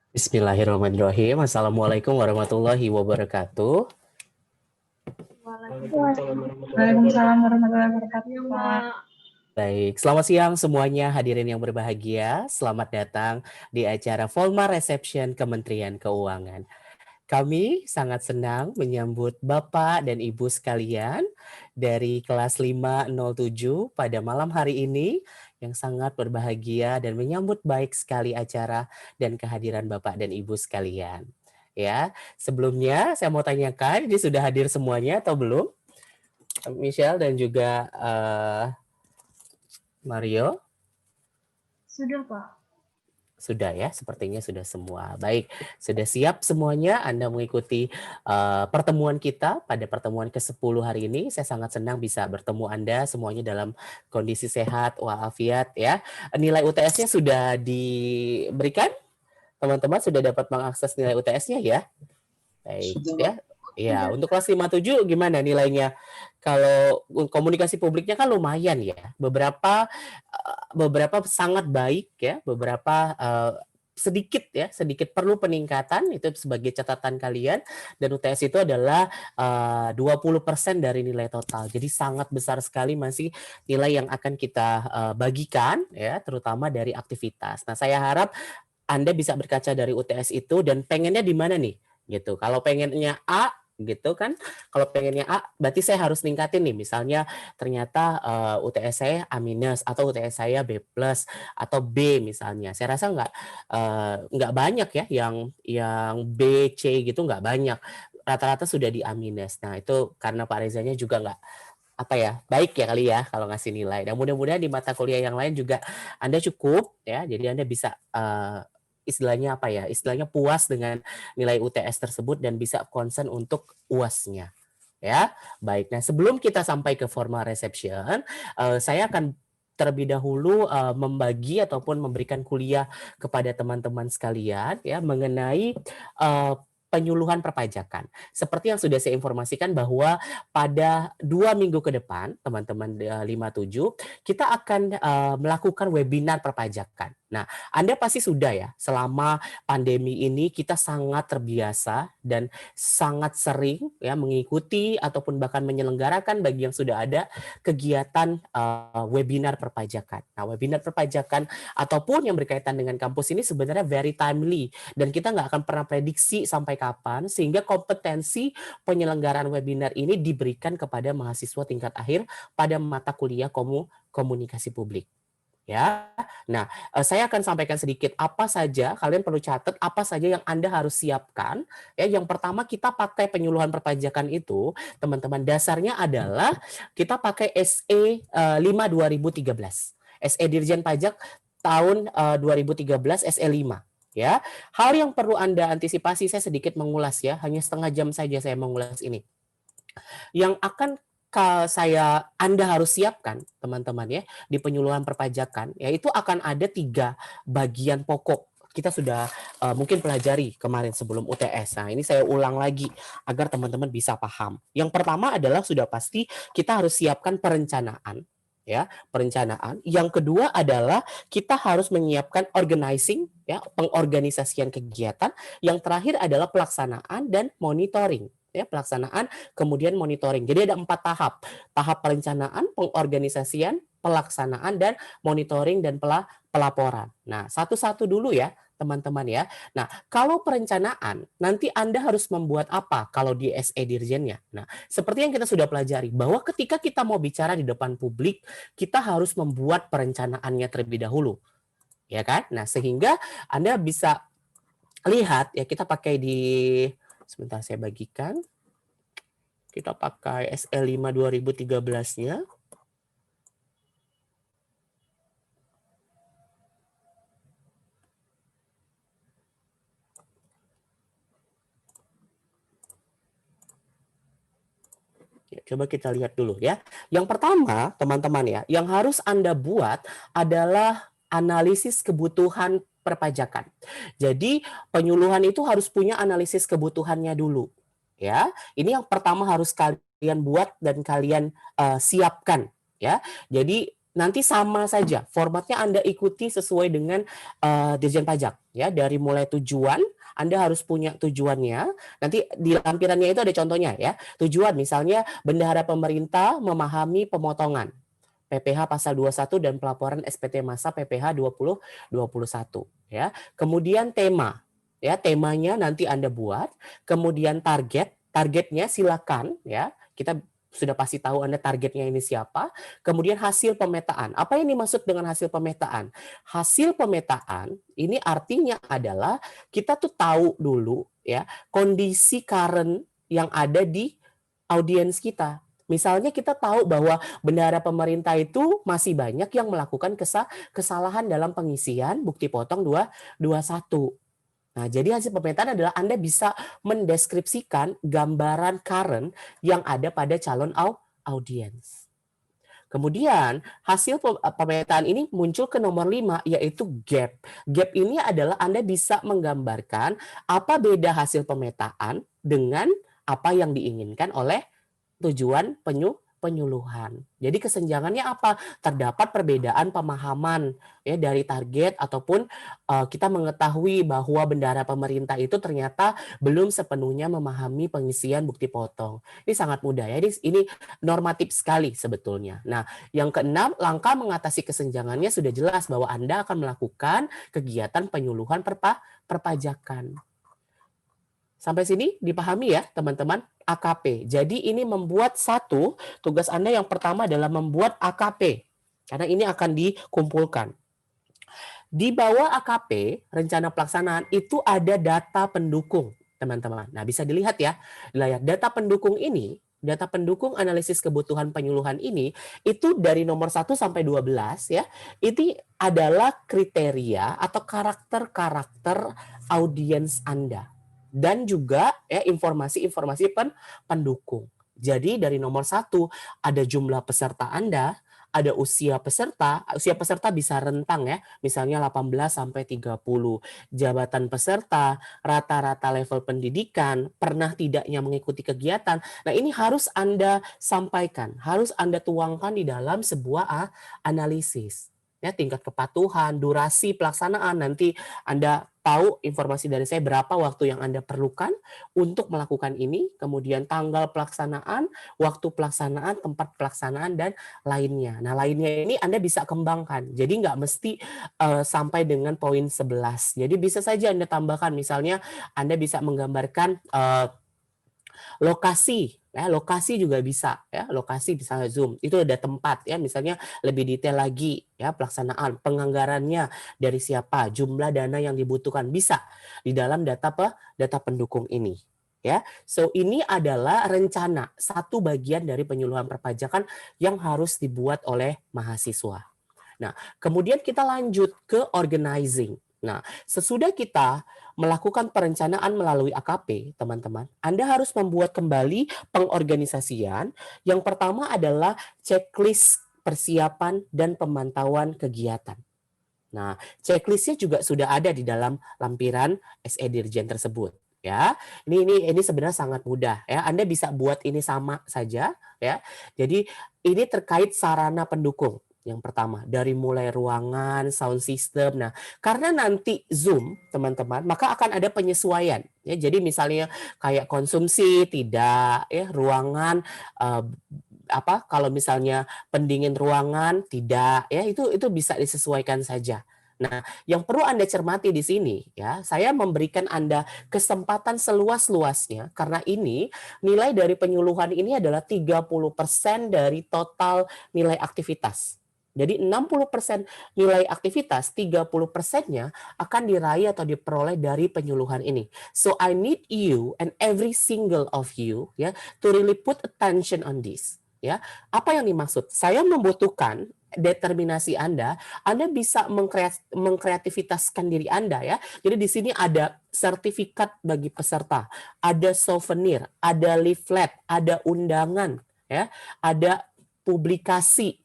Bismillahirrahmanirrahim. Assalamualaikum warahmatullahi wabarakatuh. Waalaikumsalam warahmatullahi wabarakatuh, Pak. Baik, selamat siang semuanya hadirin yang berbahagia. Selamat datang di acara Volmar Reception Kementerian Keuangan. Kami sangat senang menyambut Bapak dan Ibu sekalian dari kelas 507 pada malam hari ini yang sangat berbahagia dan menyambut baik sekali acara dan kehadiran Bapak dan Ibu sekalian. Ya, sebelumnya saya mau tanyakan, ini sudah hadir semuanya atau belum? Michelle dan juga Mario? Sudah, Pak. Sudah ya, sepertinya sudah semua. Baik, sudah siap semuanya Anda mengikuti pertemuan kita pada pertemuan ke-10 hari ini. Saya sangat senang bisa bertemu Anda semuanya dalam kondisi sehat walafiat ya. Nilai UTS-nya sudah diberikan? Teman-teman sudah dapat mengakses nilai UTS-nya ya? Baik ya. Ya, untuk kelas 57 gimana nilainya? Kalau komunikasi publiknya kan lumayan ya. Beberapa sangat baik ya, beberapa sedikit perlu peningkatan, itu sebagai catatan kalian. Dan UTS itu adalah 20% dari nilai total. Jadi sangat besar sekali masih nilai yang akan kita bagikan ya, terutama dari aktivitas. Nah, saya harap Anda bisa berkaca dari UTS itu dan pengennya di mana nih? Gitu. Kalau pengennya A gitu kan, kalau pengennya A berarti saya harus ningkatin nih, misalnya ternyata UTS saya A minus atau UTS saya B plus atau B misalnya. Saya rasa nggak banyak ya yang B C gitu, nggak banyak, rata-rata sudah di A minus. Nah itu karena Pak Rezanya juga nggak apa ya, baik ya kali ya kalau ngasih nilai. Dan mudah-mudahan di mata kuliah yang lain juga Anda cukup ya, jadi Anda bisa istilahnya apa ya, istilahnya puas dengan nilai UTS tersebut dan bisa concern untuk UAS-nya ya. Baik, nah sebelum kita sampai ke formal reception, saya akan terlebih dahulu membagi ataupun memberikan kuliah kepada teman-teman sekalian ya mengenai penyuluhan perpajakan. Seperti yang sudah saya informasikan bahwa pada 2 minggu ke depan, teman-teman 57, kita akan melakukan webinar perpajakan. Nah, Anda pasti sudah ya, selama pandemi ini kita sangat terbiasa dan sangat sering ya mengikuti ataupun bahkan menyelenggarakan bagi yang sudah ada kegiatan webinar perpajakan. Nah, webinar perpajakan ataupun yang berkaitan dengan kampus ini sebenarnya very timely dan kita nggak akan pernah prediksi sampai kapan, sehingga kompetensi penyelenggaraan webinar ini diberikan kepada mahasiswa tingkat akhir pada mata kuliah komunikasi publik. Ya, nah saya akan sampaikan sedikit apa saja kalian perlu catat apa saja yang Anda harus siapkan. Ya, yang pertama kita pakai penyuluhan perpajakan itu, teman-teman dasarnya adalah kita pakai SE 5 2013, SE Dirjen Pajak tahun 2013 SE 5. Ya, hal yang perlu Anda antisipasi, saya sedikit mengulas ya, hanya setengah jam saja saya mengulas ini. Yang akan Anda harus siapkan teman-teman ya di penyuluhan perpajakan, yaitu akan ada 3 bagian pokok. Kita sudah mungkin pelajari kemarin sebelum UTS. Nah, ini saya ulang lagi agar teman-teman bisa paham. Yang pertama adalah sudah pasti kita harus siapkan perencanaan ya, perencanaan. Yang kedua adalah kita harus menyiapkan organizing ya, pengorganisasian kegiatan. Yang terakhir adalah pelaksanaan dan monitoring ya, pelaksanaan kemudian monitoring. Jadi ada 4 tahap. Tahap perencanaan, pengorganisasian, pelaksanaan, dan monitoring dan pelaporan. Nah, satu-satu dulu ya, teman-teman ya. Nah, kalau perencanaan, nanti Anda harus membuat apa kalau di SE Dirjennya? Nah, seperti yang kita sudah pelajari, bahwa ketika kita mau bicara di depan publik, kita harus membuat perencanaannya terlebih dahulu. Ya kan? Nah, sehingga Anda bisa lihat, ya kita pakai di, sebentar saya bagikan. Kita pakai SL5 2013-nya. Ya, coba kita lihat dulu ya. Yang pertama, teman-teman ya, yang harus Anda buat adalah analisis kebutuhan perpajakan. Jadi, penyuluhan itu harus punya analisis kebutuhannya dulu. Ya, ini yang pertama harus kalian buat dan kalian siapkan ya. Jadi nanti sama saja formatnya Anda ikuti sesuai dengan Dirjen Pajak ya. Dari mulai tujuan Anda harus punya tujuannya. Nanti di lampirannya itu ada contohnya ya. Tujuan misalnya bendahara pemerintah memahami pemotongan PPh pasal 21 dan pelaporan SPT massa PPh 2021 ya. Kemudian tema ya, temanya nanti Anda buat, kemudian targetnya silakan ya. Kita sudah pasti tahu Anda targetnya ini siapa. Kemudian hasil pemetaan. Apa yang dimaksud dengan hasil pemetaan? Hasil pemetaan ini artinya adalah kita tuh tahu dulu ya kondisi current yang ada di audiens kita. Misalnya kita tahu bahwa bendahara pemerintah itu masih banyak yang melakukan kesalahan dalam pengisian bukti potong 221. Nah, jadi hasil pemetaan adalah Anda bisa mendeskripsikan gambaran current yang ada pada calon audiens. Kemudian hasil pemetaan ini muncul ke nomor 5 yaitu gap. Gap ini adalah Anda bisa menggambarkan apa beda hasil pemetaan dengan apa yang diinginkan oleh tujuan penyuluhan. Jadi kesenjangannya apa? Terdapat perbedaan pemahaman ya dari target ataupun kita mengetahui bahwa bendahara pemerintah itu ternyata belum sepenuhnya memahami pengisian bukti potong. Ini sangat mudah ya. Ini normatif sekali sebetulnya. Nah, yang keenam, langkah mengatasi kesenjangannya sudah jelas bahwa Anda akan melakukan kegiatan penyuluhan perpajakan. Sampai sini dipahami ya teman-teman, AKP. Jadi ini membuat tugas Anda yang pertama adalah membuat AKP. Karena ini akan dikumpulkan. Di bawah AKP, rencana pelaksanaan, itu ada data pendukung, teman-teman. Nah, bisa dilihat ya. Data pendukung ini, data pendukung analisis kebutuhan penyuluhan ini, itu dari nomor 1 sampai 12 ya. Ini adalah kriteria atau karakter-karakter audiens Anda. Dan juga ya informasi-informasi pendukung. Jadi dari nomor 1 ada jumlah peserta Anda, ada usia peserta bisa rentang ya, misalnya 18 sampai 30. Jabatan peserta, rata-rata level pendidikan, pernah tidaknya mengikuti kegiatan. Nah, ini harus Anda sampaikan, harus Anda tuangkan di dalam sebuah analisis. Ya, tingkat kepatuhan, durasi pelaksanaan, nanti Anda tahu informasi dari saya berapa waktu yang Anda perlukan untuk melakukan ini, kemudian tanggal pelaksanaan, waktu pelaksanaan, tempat pelaksanaan, dan lainnya. Nah, lainnya ini Anda bisa kembangkan. Jadi nggak mesti sampai dengan poin 11. Jadi bisa saja Anda tambahkan, misalnya Anda bisa menggambarkan lokasi ya, lokasi juga bisa ya, lokasi misalnya Zoom itu ada tempat ya, misalnya lebih detail lagi ya, pelaksanaan penganggarannya dari siapa, jumlah dana yang dibutuhkan, bisa di dalam data pendukung ini ya. So ini adalah rencana, satu bagian dari penyuluhan perpajakan yang harus dibuat oleh mahasiswa. Nah, kemudian kita lanjut ke organizing. Nah, sesudah kita melakukan perencanaan melalui AKP, teman-teman, Anda harus membuat kembali pengorganisasian. Yang pertama adalah checklist persiapan dan pemantauan kegiatan. Nah, checklistnya juga sudah ada di dalam lampiran SE Dirjen tersebut. Ya, ini sebenarnya sangat mudah ya. Anda bisa buat ini sama saja ya. Jadi ini terkait sarana pendukung. Yang pertama, dari mulai ruangan, sound system. Nah, karena nanti Zoom, teman-teman, maka akan ada penyesuaian. Ya, jadi misalnya kayak konsumsi tidak, ya ruangan kalau misalnya pendingin ruangan tidak, ya itu bisa disesuaikan saja. Nah, yang perlu Anda cermati di sini ya, saya memberikan Anda kesempatan seluas-luasnya karena ini nilai dari penyuluhan ini adalah 30% dari total nilai aktivitas. Jadi 60% nilai aktivitas, 30%-nya akan diraih atau diperoleh dari penyuluhan ini. So I need you and every single of you ya to really put attention on this. Ya, apa yang dimaksud? Saya membutuhkan determinasi Anda bisa mengkreativitaskan diri Anda ya. Jadi di sini ada sertifikat bagi peserta, ada souvenir, ada leaflet, ada undangan ya, ada publikasi.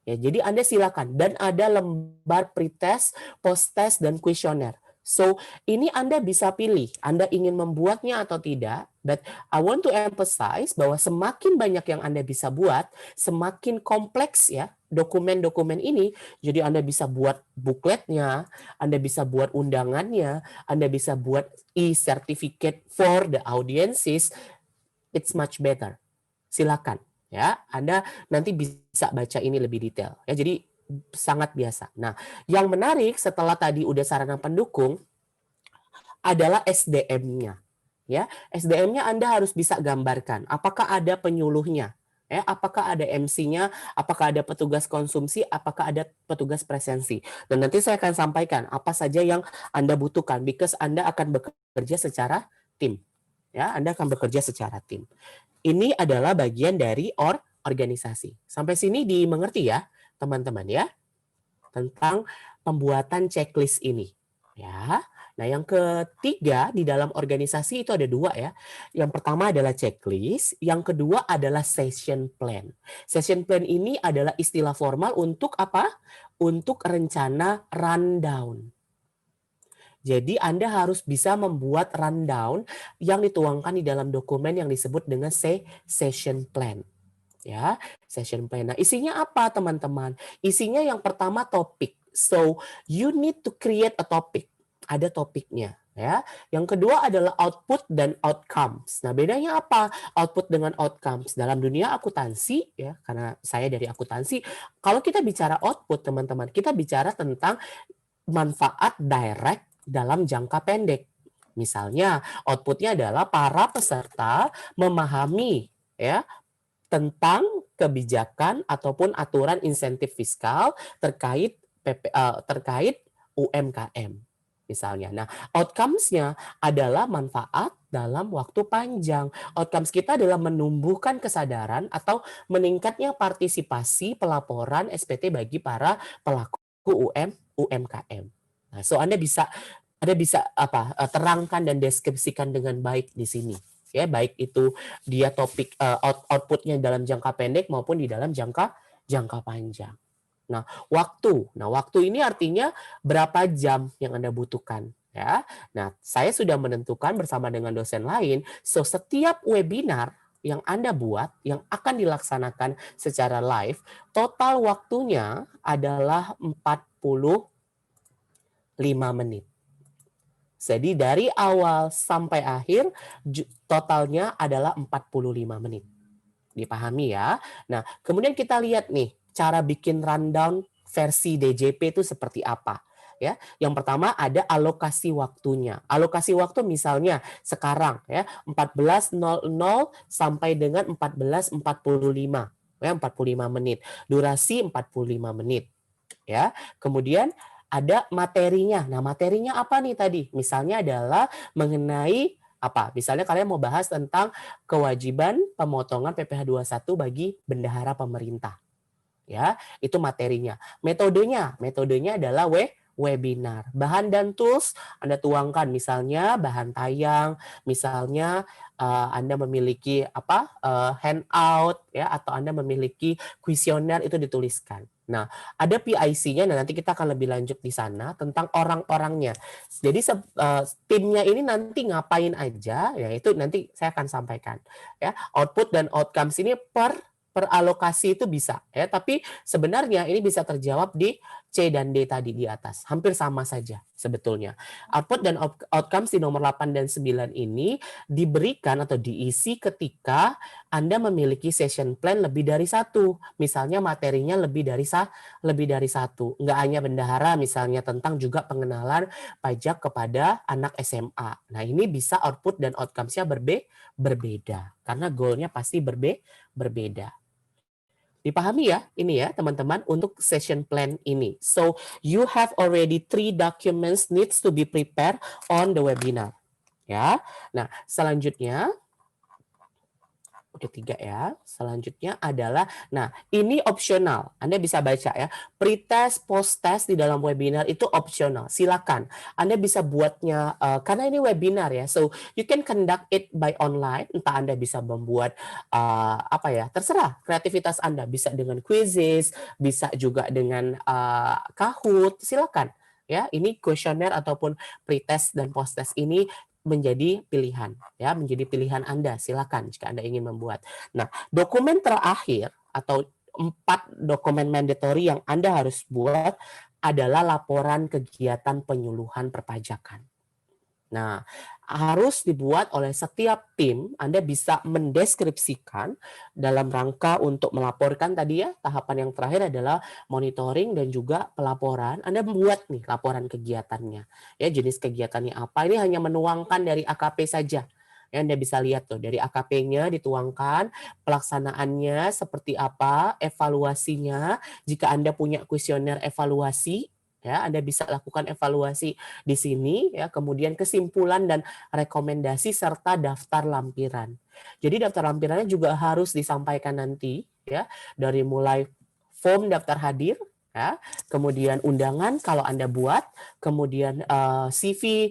Ya, jadi Anda silakan, dan ada lembar pretest, post-test, dan kuesioner. So, ini Anda bisa pilih, Anda ingin membuatnya atau tidak, but I want to emphasize bahwa semakin banyak yang Anda bisa buat, semakin kompleks ya dokumen-dokumen ini, jadi Anda bisa buat bukletnya, Anda bisa buat undangannya, Anda bisa buat e-certificate for the audiences, it's much better. Silakan ya, Anda nanti bisa baca ini lebih detail ya. Jadi sangat biasa. Nah, yang menarik setelah tadi udah sarana pendukung adalah SDM-nya. Ya, SDM-nya Anda harus bisa gambarkan. Apakah ada penyuluhnya? Ya, apakah ada MC-nya? Apakah ada petugas konsumsi? Apakah ada petugas presensi? Dan nanti saya akan sampaikan apa saja yang Anda butuhkan, because Anda akan bekerja secara tim. Ya, Anda akan bekerja secara tim. Ini adalah bagian dari organisasi. Sampai sini dimengerti ya, teman-teman ya, tentang pembuatan checklist ini. Ya. Nah, yang ketiga di dalam organisasi itu ada dua ya. Yang pertama adalah checklist, yang kedua adalah session plan. Session plan ini adalah istilah formal untuk apa? Untuk rencana rundown. Jadi Anda harus bisa membuat rundown yang dituangkan di dalam dokumen yang disebut dengan session plan. Ya, session plan. Nah, isinya apa, teman-teman? Isinya yang pertama topik. So, you need to create a topic. Ada topiknya, ya. Yang kedua adalah output dan outcomes. Nah, bedanya apa? Output dengan outcomes. Dalam dunia akuntansi, ya, karena saya dari akuntansi, kalau kita bicara output, teman-teman, kita bicara tentang manfaat direct dalam jangka pendek. Misalnya, outputnya adalah para peserta memahami ya tentang kebijakan ataupun aturan insentif fiskal terkait terkait UMKM misalnya. Nah, outcomes-nya adalah manfaat dalam waktu panjang. Outcomes kita adalah menumbuhkan kesadaran atau meningkatnya partisipasi pelaporan SPT bagi para pelaku UMKM. Nah, so Anda bisa terangkan dan deskripsikan dengan baik di sini. Ya, baik itu dia topik outputnya dalam jangka pendek maupun di dalam jangka panjang. Nah, waktu ini artinya berapa jam yang Anda butuhkan ya. Nah, saya sudah menentukan bersama dengan dosen lain, so setiap webinar yang Anda buat yang akan dilaksanakan secara live, total waktunya adalah 45 menit. Jadi dari awal sampai akhir totalnya adalah 45 menit. Dipahami ya. Nah, kemudian kita lihat nih cara bikin rundown versi DJP itu seperti apa. Ya, yang pertama ada alokasi waktunya. Alokasi waktu misalnya sekarang ya 14.00 sampai dengan 14.45 ya 45 menit. Durasi 45 menit. Ya. Kemudian ada materinya. Nah, materinya apa nih tadi? Misalnya adalah mengenai apa? Misalnya kalian mau bahas tentang kewajiban pemotongan PPh 21 bagi bendahara pemerintah. Ya, itu materinya. Metodenya adalah webinar. Bahan dan tools Anda tuangkan, misalnya bahan tayang, misalnya Anda memiliki handout ya, atau Anda memiliki kuesioner, itu dituliskan. Nah, ada PIC-nya, dan nanti kita akan lebih lanjut di sana tentang orang-orangnya. Jadi timnya ini nanti ngapain aja, ya itu nanti saya akan sampaikan. Ya, output dan outcomes ini per alokasi itu bisa ya, tapi sebenarnya ini bisa terjawab di C dan D tadi di atas. Hampir sama saja sebetulnya. Output dan outcomes di nomor 8 dan 9 ini diberikan atau diisi ketika Anda memiliki session plan lebih dari satu. Misalnya materinya lebih dari satu. Nggak hanya bendahara, misalnya tentang juga pengenalan pajak kepada anak SMA. Nah, ini bisa output dan outcomes-nya berbeda. Karena goal-nya pasti berbeda. Dipahami ya ini ya teman-teman untuk session plan ini. So you have already 3 documents needs to be prepared on the webinar. Ya. Nah, selanjutnya udah 3 ya. Selanjutnya adalah, nah ini opsional. Anda bisa baca ya. Pretest, post-test di dalam webinar itu opsional. Silakan. Anda bisa buatnya, karena ini webinar ya. So, you can conduct it by online. Entah Anda bisa membuat, terserah kreativitas Anda. Bisa dengan quizzes, bisa juga dengan Kahoot. Silakan. Ya, ini kuesioner ataupun pretest dan posttest ini menjadi pilihan, ya, menjadi pilihan Anda. Silakan jika Anda ingin membuat. Nah, dokumen terakhir atau 4 dokumen mandatory yang Anda harus buat adalah laporan kegiatan penyuluhan perpajakan. Nah, harus dibuat oleh setiap tim. Anda bisa mendeskripsikan dalam rangka untuk melaporkan tadi ya, tahapan yang terakhir adalah monitoring dan juga pelaporan. Anda membuat nih laporan kegiatannya. Ya, jenis kegiatannya apa? Ini hanya menuangkan dari AKP saja. Ya, Anda bisa lihat tuh dari AKP-nya dituangkan, pelaksanaannya seperti apa, evaluasinya. Jika Anda punya kuesioner evaluasi, ya, Anda bisa lakukan evaluasi di sini, ya, kemudian kesimpulan dan rekomendasi serta daftar lampiran. Jadi daftar lampirannya juga harus disampaikan nanti, ya, dari mulai form daftar hadir, ya, kemudian undangan kalau Anda buat, kemudian CV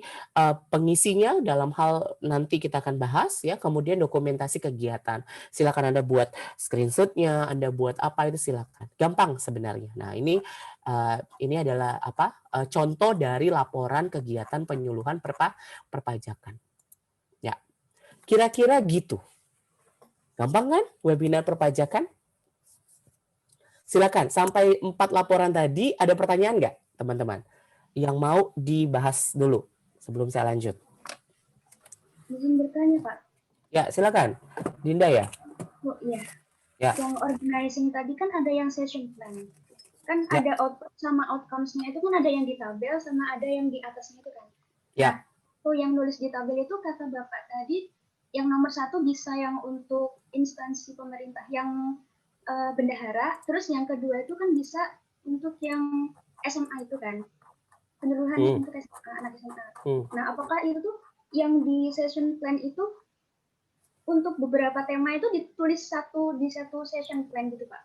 pengisinya dalam hal nanti kita akan bahas, ya, kemudian dokumentasi kegiatan. Silakan Anda buat screenshot-nya, Anda buat apa itu silakan. Gampang sebenarnya. Nah, ini adalah contoh dari laporan kegiatan penyuluhan perpajakan. Ya, kira-kira gitu. Gampang kan webinar perpajakan? Silakan, sampai 4 laporan tadi ada pertanyaan nggak, teman-teman? Yang mau dibahas dulu sebelum saya lanjut. Izin bertanya, Pak. Ya, silakan. Dinda ya? Oh iya. Ya. Yang organizing tadi kan ada yang session plan. Kan Ya. ada output sama outcomes-nya itu kan ada yang di tabel sama ada yang di atasnya itu kan. Ya. Nah, tuh yang nulis di tabel itu kata Bapak tadi, yang nomor 1 bisa yang untuk instansi pemerintah yang bendahara, terus yang kedua itu kan bisa untuk yang SMA itu kan, penyuluhan untuk anak SMA. Nah, apakah itu tuh yang di session plan itu untuk beberapa tema itu ditulis di satu session plan gitu, Pak?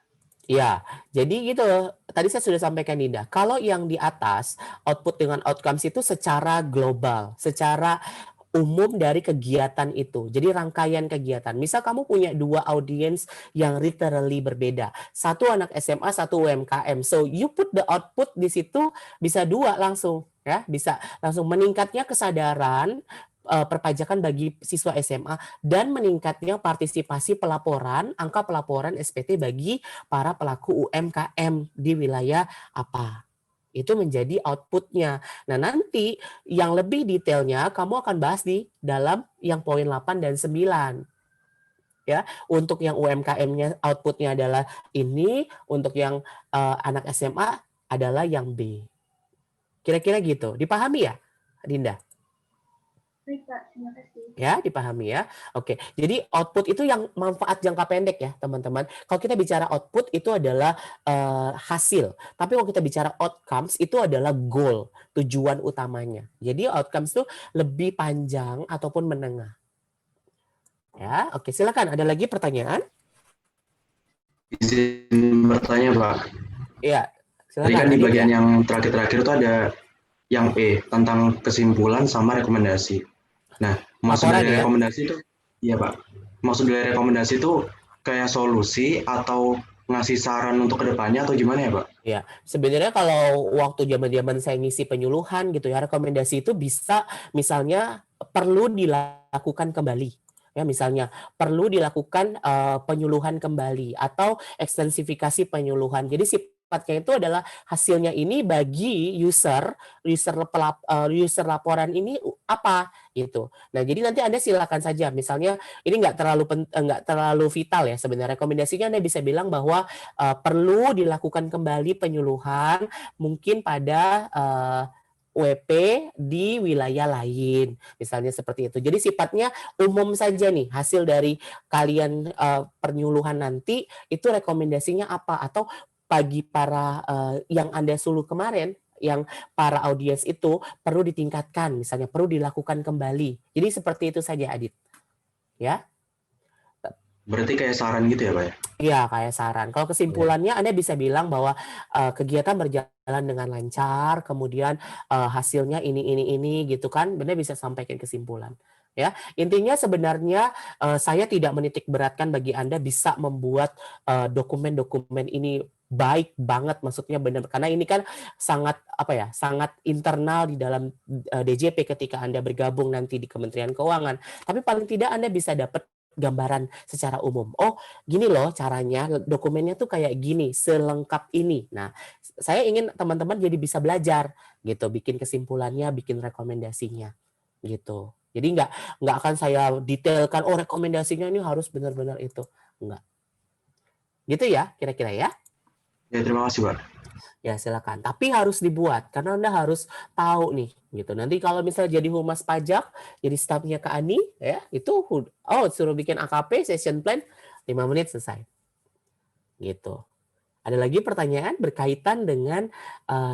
Ya, jadi gitu. Tadi saya sudah sampaikan, Dinda. Kalau yang di atas, output dengan outcomes itu secara global, secara umum dari kegiatan itu. Jadi rangkaian kegiatan. Misal kamu punya 2 audiens yang literally berbeda. Satu anak SMA, satu UMKM. So you put the output di situ bisa 2 langsung, ya. Bisa langsung meningkatnya kesadaran perpajakan bagi siswa SMA dan meningkatnya partisipasi pelaporan, angka pelaporan SPT bagi para pelaku UMKM di wilayah apa. Itu menjadi output-nya. Nah, nanti yang lebih detailnya kamu akan bahas di dalam yang poin 8 dan 9. Ya, untuk yang UMKM-nya output-nya adalah ini, untuk yang anak SMA adalah yang B. Kira-kira gitu. Dipahami ya, Dinda? Baik, Pak. Terima kasih. Ya, dipahami ya. Oke, jadi output itu yang manfaat jangka pendek ya, teman-teman. Kalau kita bicara output itu adalah hasil. Tapi kalau kita bicara outcomes itu adalah goal, tujuan utamanya. Jadi outcomes itu lebih panjang ataupun menengah. Ya, oke, silakan. Ada lagi pertanyaan? Izin bertanya, Pak. Iya, silakan. Tadi kan di bagian yang terakhir-terakhir itu ada yang E, tentang kesimpulan sama rekomendasi. Nah, maksud dari rekomendasi itu, iya Pak, maksud dari rekomendasi itu kayak solusi atau ngasih saran untuk kedepannya atau gimana ya Pak? Ya, sebenarnya kalau waktu zaman-zaman saya ngisi penyuluhan gitu ya, rekomendasi itu bisa misalnya perlu dilakukan kembali. Ya, misalnya perlu dilakukan penyuluhan kembali atau ekstensifikasi penyuluhan. Jadi sifatnya itu adalah hasilnya ini bagi user laporan ini apa gitu. Nah, jadi nanti Anda silakan saja. Misalnya ini nggak terlalu vital ya sebenarnya. Rekomendasinya Anda bisa bilang bahwa perlu dilakukan kembali penyuluhan mungkin pada WP di wilayah lain, misalnya seperti itu. Jadi sifatnya umum saja nih, hasil dari kalian penyuluhan nanti itu rekomendasinya apa, atau bagi para yang Anda suluh kemarin, yang para audiens itu perlu ditingkatkan, misalnya perlu dilakukan kembali. Jadi seperti itu saja, Adit. Ya. Berarti kayak saran gitu ya Pak ya? Iya, kayak saran. Kalau kesimpulannya Anda bisa bilang bahwa kegiatan berjalan dengan lancar, kemudian hasilnya ini gitu kan, Anda bisa sampaikan kesimpulan. Ya, intinya sebenarnya saya tidak menitik beratkan bagi Anda bisa membuat dokumen-dokumen ini baik banget, maksudnya benar, karena ini kan sangat apa ya, sangat internal di dalam DJP ketika Anda bergabung nanti di Kementerian Keuangan. Tapi paling tidak Anda bisa dapat gambaran secara umum. Oh, gini loh caranya, dokumennya tuh kayak gini, selengkap ini. Nah, saya ingin teman-teman jadi bisa belajar gitu, bikin kesimpulannya, bikin rekomendasinya gitu. Jadi nggak akan saya detailkan, oh rekomendasinya ini harus benar-benar itu. Enggak. Gitu ya, kira-kira ya. Ya, terima kasih, Pak. Ya silakan. Tapi harus dibuat karena Anda harus tahu nih gitu. Nanti kalau misalnya jadi humas pajak, jadi stafnya Kak Ani ya, itu suruh bikin AKP session plan 5 menit selesai. Gitu. Ada lagi pertanyaan berkaitan dengan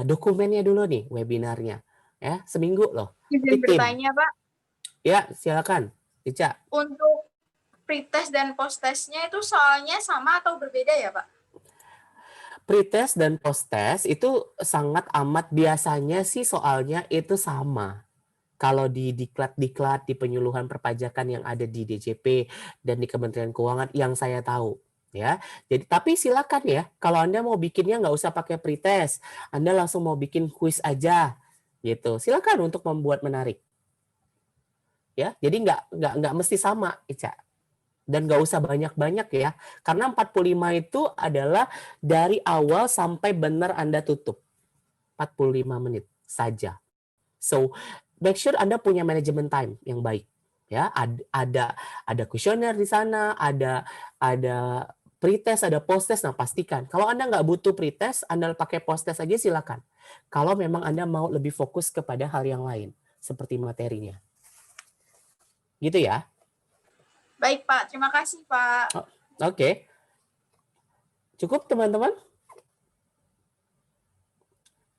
dokumennya dulu nih webinarnya. Ya, seminggu loh. Izin bertanya, Pak. Ya, silakan. Ica. Untuk pretest dan post-testnya itu soalnya sama atau berbeda ya, Pak? Pretest dan post-test itu sangat amat biasanya sih soalnya itu sama. Kalau di diklat-diklat di penyuluhan perpajakan yang ada di DJP dan di Kementerian Keuangan yang saya tahu ya. Jadi tapi silakan ya, kalau Anda mau bikinnya nggak usah pakai pretest, Anda langsung mau bikin kuis aja gitu. Silakan untuk membuat menarik. Ya, jadi nggak mesti sama, Ica. Dan nggak usah banyak-banyak ya, karena 45 itu adalah dari awal sampai benar Anda tutup. 45 menit saja. So, make sure Anda punya manajemen time yang baik. Ya, ada kuesioner di sana, ada pretest, ada post-test. Nah, pastikan. Kalau Anda nggak butuh pretest, Anda pakai post-test aja silakan. Kalau memang Anda mau lebih fokus kepada hal yang lain, seperti materinya. Gitu ya. Baik, Pak. Terima kasih, Pak. Oke. Cukup, teman-teman?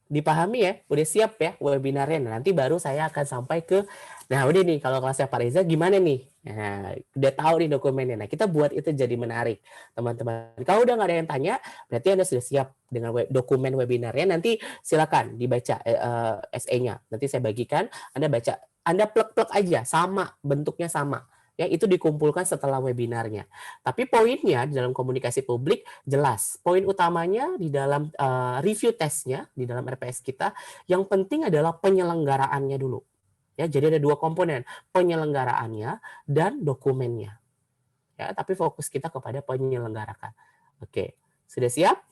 Dipahami ya? Udah siap ya webinarnya? Nanti baru saya akan sampai ke, nah udah nih, kalau kelasnya Pak Reza gimana nih? Nah, udah tahu nih dokumennya. Nah, kita buat itu jadi menarik, teman-teman. Kalau udah nggak ada yang tanya, berarti Anda sudah siap dengan dokumen webinarnya. Nanti silakan dibaca SE-nya. Nanti saya bagikan, Anda baca. Anda plek-plek aja, sama, bentuknya sama. Ya, itu dikumpulkan setelah webinarnya. Tapi poinnya di dalam komunikasi publik jelas. Poin utamanya di dalam review testnya, di dalam RPS kita, yang penting adalah penyelenggaraannya dulu. Ya, jadi ada 2 komponen, penyelenggaraannya dan dokumennya. Ya, tapi fokus kita kepada penyelenggarakan. Oke, sudah siap?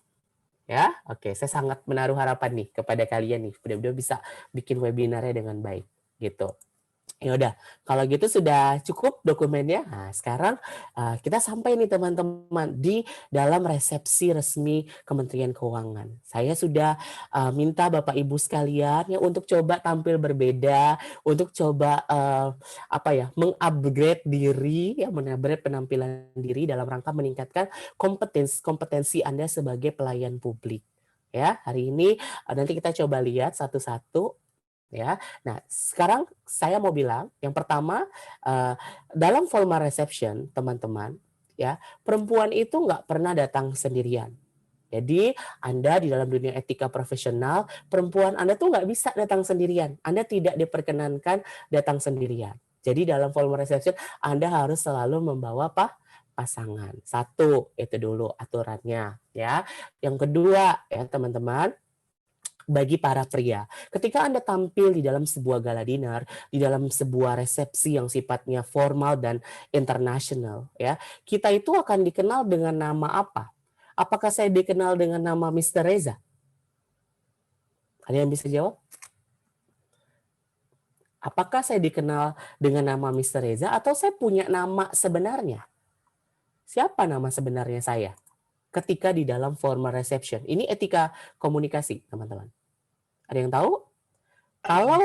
Ya, oke. Saya sangat menaruh harapan nih kepada kalian nih, benar-benar bisa bikin webinarnya dengan baik, gitu. Ya udah, kalau gitu sudah cukup dokumennya. Nah, sekarang kita sampai nih teman-teman di dalam resepsi resmi Kementerian Keuangan. Saya sudah minta Bapak Ibu sekalian ya untuk coba tampil berbeda, untuk coba mengupgrade diri, ya mengupgrade penampilan diri dalam rangka meningkatkan kompetensi Anda sebagai pelayan publik. Ya, hari ini nanti kita coba lihat satu-satu. Ya, nah sekarang saya mau bilang yang pertama dalam formal reception teman-teman ya perempuan itu nggak pernah datang sendirian. Jadi Anda di dalam dunia etika profesional perempuan Anda tuh nggak bisa datang sendirian. Anda tidak diperkenankan datang sendirian. Jadi dalam formal reception Anda harus selalu membawa pasangan. Satu itu dulu aturannya ya. Yang kedua ya teman-teman. Bagi para pria, ketika Anda tampil di dalam sebuah gala dinner, di dalam sebuah resepsi yang sifatnya formal dan internasional, ya, kita itu akan dikenal dengan nama apa? Apakah saya dikenal dengan nama Mr. Reza? Ada yang bisa jawab? Apakah saya dikenal dengan nama Mr. Reza atau saya punya nama sebenarnya? Siapa nama sebenarnya saya? Ketika di dalam formal reception. Ini etika komunikasi, teman-teman. Ada yang tahu? Kalau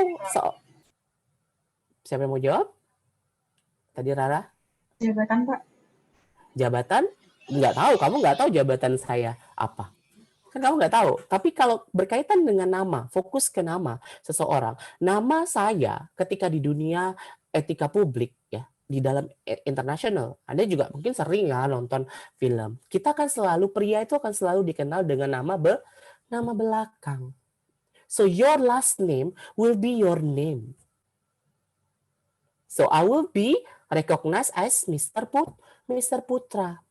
siapa yang mau jawab? Tadi Rara? Jabatan, Pak. Jabatan? Nggak tahu. Kamu nggak tahu jabatan saya apa. Kan kamu nggak tahu. Tapi kalau berkaitan dengan nama, fokus ke nama seseorang. Nama saya ketika di dunia etika publik, ya, di dalam internasional, Anda juga mungkin sering ya nonton film. Kita kan selalu, pria itu akan selalu dikenal dengan nama belakang. So your last name will be your name. So I will be recognized as Mr. Putra.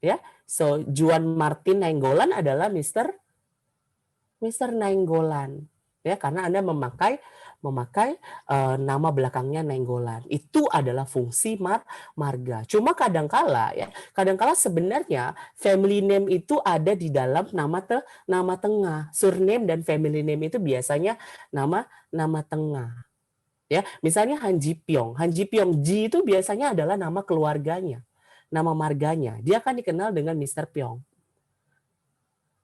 Ya, So, Juan Martin Nainggolan adalah Mr. Nainggolan. Ya, karena Anda memakai nama belakangnya Nainggolan. Itu adalah fungsi marga. Cuma kadangkala sebenarnya family name itu ada di dalam nama tengah. Surname dan family name itu biasanya nama tengah. Ya, misalnya Han Ji Pyong. Han Ji Pyong, Ji itu biasanya adalah nama keluarganya, nama marganya. Dia akan dikenal dengan Mr. Pyong.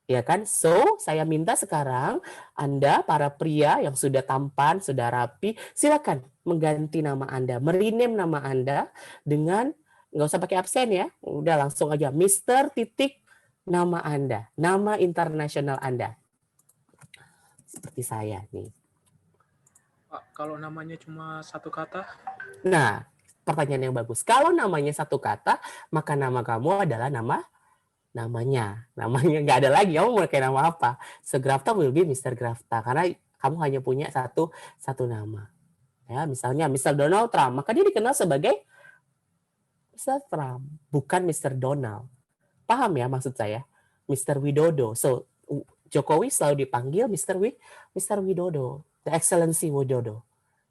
Ya kan? So, saya minta sekarang Anda, para pria yang sudah tampan, sudah rapi, silakan mengganti nama Anda, merename nama Anda dengan, nggak usah pakai absen ya, udah langsung aja, Mr. titik nama Anda, nama internasional Anda. Seperti saya nih. Pak, kalau namanya cuma satu kata? Nah, pertanyaan yang bagus. Kalau namanya satu kata, maka nama kamu adalah namanya nggak ada lagi, kamu mau pakai nama apa? So Grafta will be Mr. Grafta karena kamu hanya punya satu nama. Ya, misalnya Mr. Donald Trump, maka dia dikenal sebagai Mr. Trump, bukan Mr. Donald. Paham ya maksud saya? Mr. Widodo. So Jokowi selalu dipanggil Mr. Widodo, The Excellency Widodo.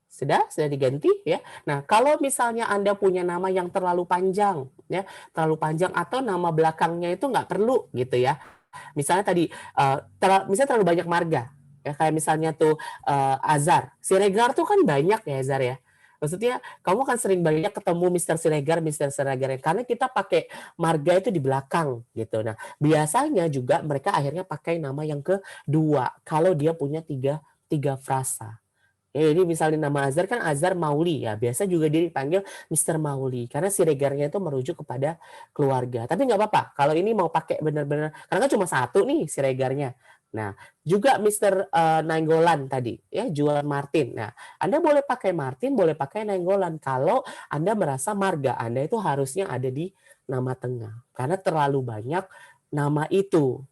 Sudah diganti ya. Nah, kalau misalnya Anda punya nama yang terlalu panjang ya, atau nama belakangnya itu nggak perlu gitu ya. Misalnya tadi misalnya terlalu banyak marga ya, kayak misalnya tuh Azhar. Siregar tuh kan banyak ya Azhar ya. Maksudnya kamu kan sering banyak ketemu Mr. Siregar karena kita pakai marga itu di belakang gitu. Nah, biasanya juga mereka akhirnya pakai nama yang kedua kalau dia punya tiga frasa. Ya, jadi misalnya nama Azhar kan Azhar Mauli ya, biasa juga dia dipanggil Mr. Mauli karena siregarnya itu merujuk kepada keluarga. Tapi nggak apa-apa kalau ini mau pakai benar-benar karena kan cuma satu nih siregarnya. Nah, juga Mr. Nainggolan tadi ya, Juan Martin. Nah, Anda boleh pakai Martin, boleh pakai Nainggolan kalau Anda merasa marga Anda itu harusnya ada di nama tengah karena terlalu banyak nama itu.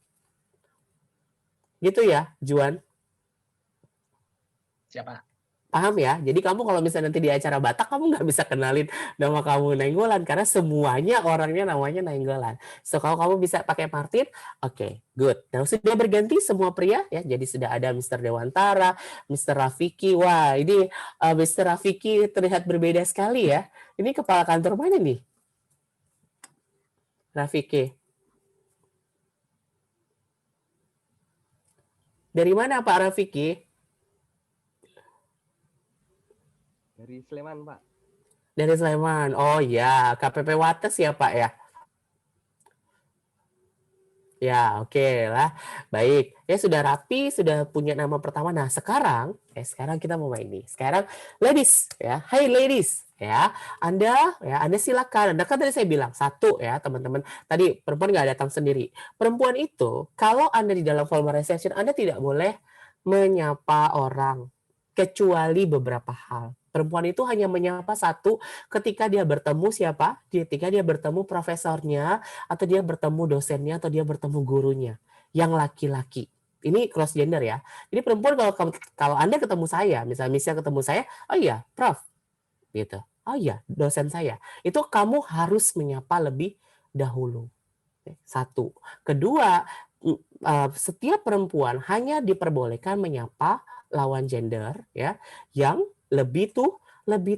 Gitu ya, Juan? Siapa? Paham ya? Jadi kamu kalau misalnya nanti di acara Batak, kamu nggak bisa kenalin nama kamu Nainggolan karena semuanya orangnya namanya Nainggolan. So kalau kamu bisa pakai Martin, oke, good. Nah sudah berganti semua pria ya. Jadi sudah ada Mr. Dewantara, Mr. Rafiki. Wah ini Mr. Rafiki terlihat berbeda sekali ya. Ini kepala kantor mana nih? Rafiki. Dari mana Pak Rafiki? Dari Sleman, Pak. Dari Sleman. Oh ya, KPP Wates ya Pak ya? Ya, oke lah. Baik. Ya sudah rapi, sudah punya nama pertama. Nah, sekarang kita mau main nih. Sekarang ladies ya. Hai ladies ya. Anda silakan. Anda kan tadi saya bilang satu ya, teman-teman. Tadi perempuan nggak datang sendiri. Perempuan itu kalau Anda di dalam formal reception, Anda tidak boleh menyapa orang kecuali beberapa hal. Perempuan itu hanya menyapa satu ketika dia bertemu siapa? Ketika dia bertemu profesornya, atau dia bertemu dosennya, atau dia bertemu gurunya. Yang laki-laki. Ini cross gender ya. Jadi perempuan kalau Anda ketemu saya, misalnya ketemu saya, oh iya, Prof. Gitu. Oh iya, dosen saya. Itu kamu harus menyapa lebih dahulu. Satu. Kedua, setiap perempuan hanya diperbolehkan menyapa lawan gender ya yang lebih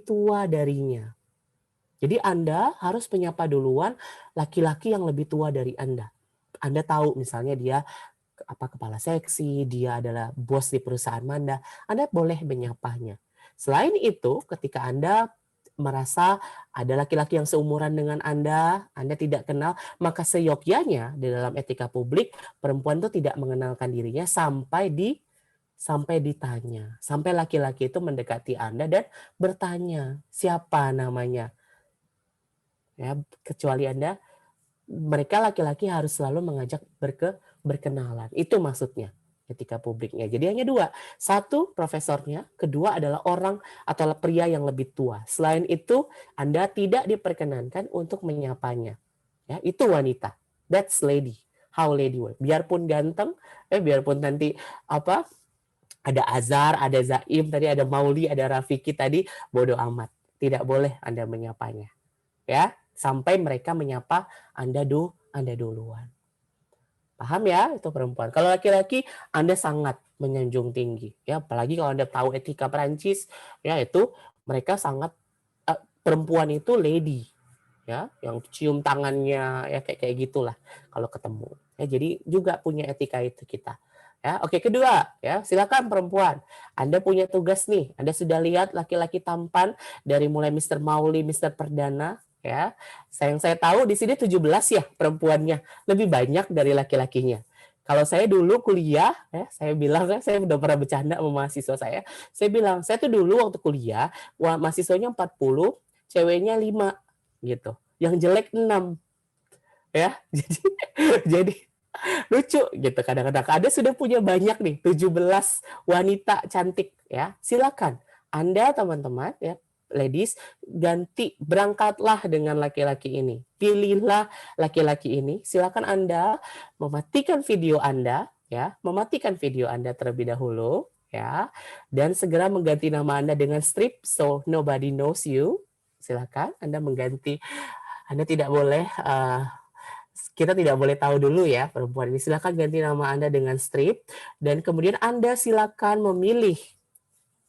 tua darinya. Jadi Anda harus menyapa duluan laki-laki yang lebih tua dari Anda. Anda tahu misalnya dia kepala seksi, dia adalah bos di perusahaan Anda boleh menyapanya. Selain itu, ketika Anda merasa ada laki-laki yang seumuran dengan Anda tidak kenal, maka seyogyanya di dalam etika publik, perempuan itu tidak mengenalkan dirinya sampai ditanya. Sampai laki-laki itu mendekati Anda dan bertanya, siapa namanya? Ya, kecuali Anda, mereka laki-laki harus selalu mengajak berkenalan. Itu maksudnya etika publiknya. Jadi hanya dua. Satu, profesornya. Kedua adalah orang atau pria yang lebih tua. Selain itu, Anda tidak diperkenankan untuk menyapanya. Ya, itu wanita. That's lady. How lady work. Biarpun ganteng, biarpun nanti ada Azhar, ada Zaim, tadi ada Mauli, ada Rafiki tadi, bodoh amat. Tidak boleh Anda menyapanya. Ya, sampai mereka menyapa Anda Anda duluan. Paham ya itu perempuan. Kalau laki-laki Anda sangat menyanjung tinggi ya, apalagi kalau Anda tahu etika Perancis ya, itu mereka sangat perempuan itu lady ya, yang cium tangannya ya kayak gitulah kalau ketemu. Ya, jadi juga punya etika itu kita. Ya, oke, kedua ya, silakan perempuan. Anda punya tugas nih. Anda sudah lihat laki-laki tampan dari mulai Mr. Mauli, Mr. Perdana ya. Yang saya tahu di sini 17 ya perempuannya, lebih banyak dari laki-lakinya. Kalau saya dulu kuliah, ya, saya bilang, saya udah pernah bercanda sama mahasiswa saya bilang, saya tuh dulu waktu kuliah, mahasiswanya 40, ceweknya 5, gitu. Yang jelek 6. Ya, jadi lucu gitu kadang-kadang. Anda sudah punya banyak nih, 17 wanita cantik ya. Silakan Anda teman-teman ya, ladies, berangkatlah dengan laki-laki ini. Pilihlah laki-laki ini. Silakan Anda mematikan video Anda ya, mematikan video Anda terlebih dahulu ya, dan segera mengganti nama Anda dengan Strip so nobody knows you. Silakan Anda mengganti. Anda tidak boleh kita tidak boleh tahu dulu ya perempuan ini. Silakan ganti nama Anda dengan Strip, dan kemudian Anda silakan memilih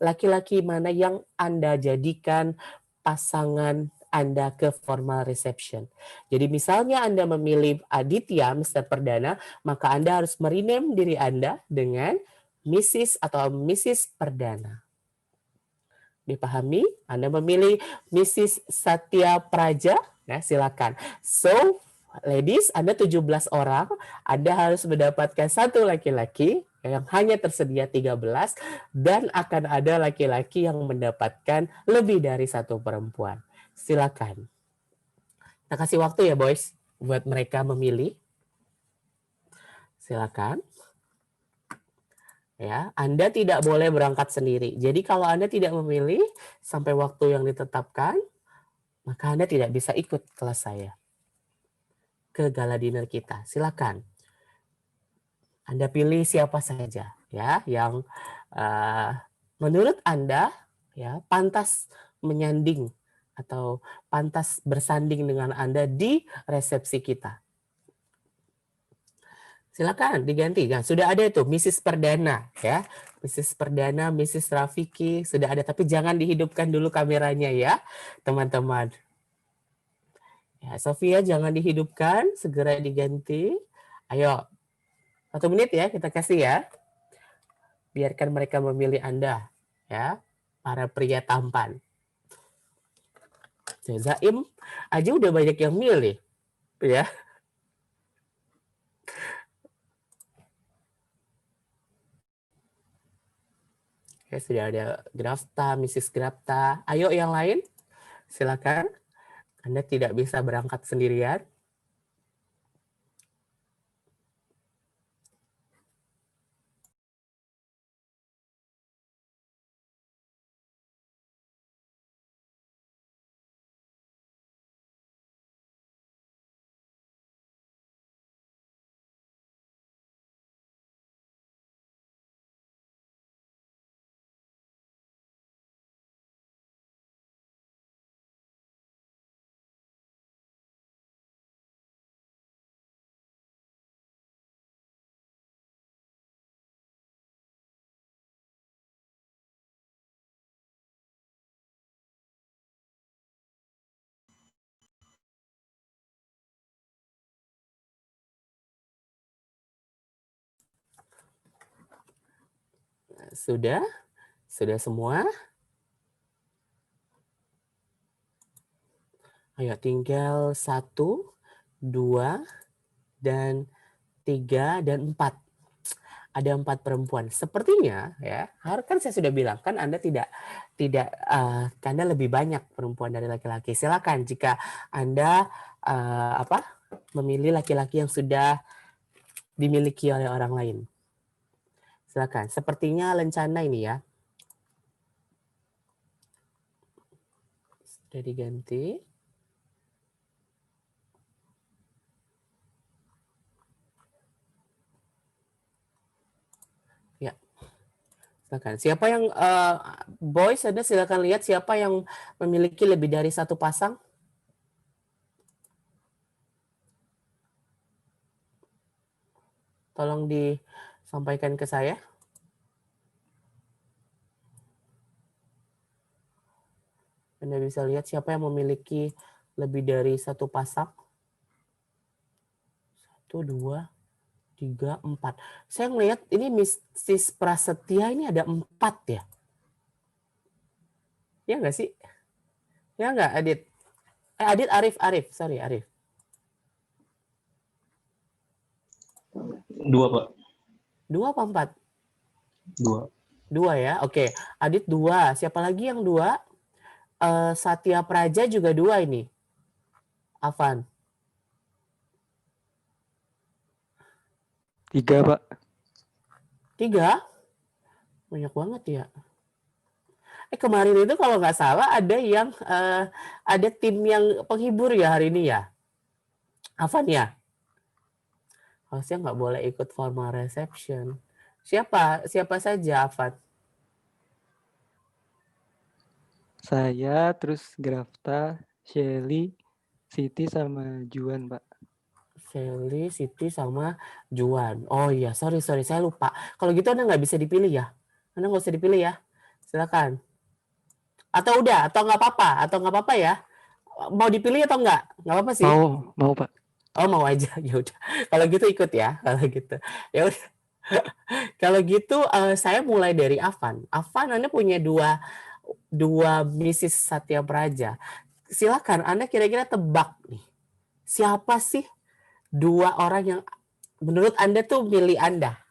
laki-laki mana yang Anda jadikan pasangan Anda ke formal reception. Jadi misalnya Anda memilih Aditya, Mr. Perdana, maka Anda harus merename diri Anda dengan Mrs. atau Mrs. Perdana. Dipahami? Anda memilih Mrs. Satya Praja, ya silakan. So, ladies, Anda 17 orang, Anda harus mendapatkan satu laki-laki yang hanya tersedia 13, dan akan ada laki-laki yang mendapatkan lebih dari satu perempuan. Silakan. Kita kasih waktu ya, boys, buat mereka memilih. Silakan. Ya, Anda tidak boleh berangkat sendiri. Jadi kalau Anda tidak memilih sampai waktu yang ditetapkan, maka Anda tidak bisa ikut kelas saya ke gala dinner kita. Silakan. Anda pilih siapa saja ya yang menurut Anda ya pantas menyanding atau pantas bersanding dengan Anda di resepsi kita. Silakan diganti. Nah, sudah ada itu Mrs. Perdana ya. Mrs. Perdana, Mrs. Rafiki sudah ada, tapi jangan dihidupkan dulu kameranya ya, teman-teman. Ya, Sofia jangan dihidupkan, segera diganti. Ayo. 1 menit ya kita kasih ya. Biarkan mereka memilih Anda ya, para pria tampan. Zaim aja udah banyak yang milih ya. Ya, sudah ada Grafta, Mrs. Grafta. Ayo yang lain, silakan. Anda tidak bisa berangkat sendirian. Sudah semua? Ayo tinggal 1, 2, dan 3, dan 4. Ada 4 perempuan. Sepertinya ya, kan saya sudah bilang kan Anda Anda lebih banyak perempuan dari laki-laki. Silakan jika Anda memilih laki-laki yang sudah dimiliki oleh orang lain. Silakan. Sepertinya lencana ini ya. Sudah diganti. Ya. Silakan. Siapa yang boys, Anda silakan lihat siapa yang memiliki lebih dari satu pasang. Tolong disampaikan ke saya. Anda bisa lihat siapa yang memiliki lebih dari satu pasang. 1, 2, 3, 4. Saya melihat ini Mrs. Prasetya ini ada 4 ya. Ya nggak sih? Ya nggak, Adit? Adit, Arif. Sorry, Arif. 2, Pak. 2 apa 4? 2. 2 ya, oke. Adit 2. Siapa lagi yang 2? Satya Praja juga 2 ini. Afan. 3, Pak. 3? Banyak banget ya. Kemarin itu kalau nggak salah ada yang ada tim yang penghibur ya hari ini ya. Afan ya? Harusnya nggak boleh ikut formal reception. Siapa saja, Afan? Saya, terus Grafta, Shelly, Siti, sama Juan, Pak. Shelly, Siti, sama Juan. Oh iya, sorry, saya lupa. Kalau gitu Anda nggak bisa dipilih ya? Anda nggak usah dipilih ya. Silakan. Atau udah, atau nggak apa-apa ya? Mau dipilih atau nggak? Nggak apa-apa sih. Mau, Pak. Oh, mau aja. Ya udah. Kalau gitu ikut ya. Kalau gitu. Ya udah. Kalau gitu saya mulai dari Afan. Afan, Anda punya dua Mrs. Satya Praja. Silakan Anda kira-kira tebak nih. Siapa sih 2 orang yang menurut Anda tuh milih Anda?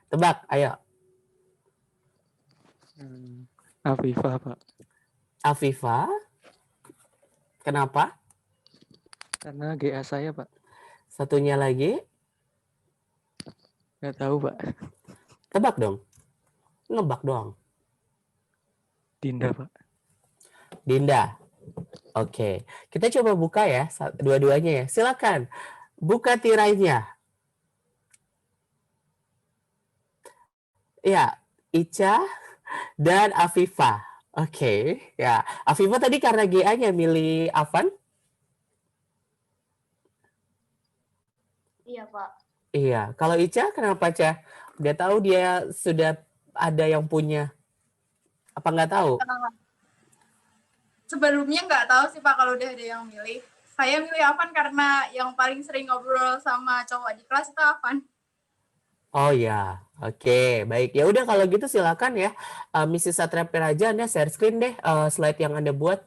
Tebak, ayo. Afifah, Pak. Afifa. Kenapa? Karena GA saya, Pak. Satunya lagi. Nggak tahu, Pak. Tebak dong. Ngebak doang. Dinda, Pak. Dinda. Oke. Kita coba buka ya. Dua-duanya ya. Silakan. Buka tirainya. Ya. Ica dan Afifa. Oke. Ya. Afifa tadi karena GA-nya milih Afan. Iya, Pak. Iya. Kalau Ica kenapa, Ca? Udah tahu dia sudah ada yang punya. Apa nggak tahu? Sebelumnya nggak tahu sih Pak kalau udah ada yang milih. Saya milih Afan karena yang paling sering ngobrol sama cowok di kelas itu Afan. Oh ya, oke, baik. Ya udah kalau gitu silakan ya, Mrs. Satria Praja, Anda share screen deh slide yang Anda buat.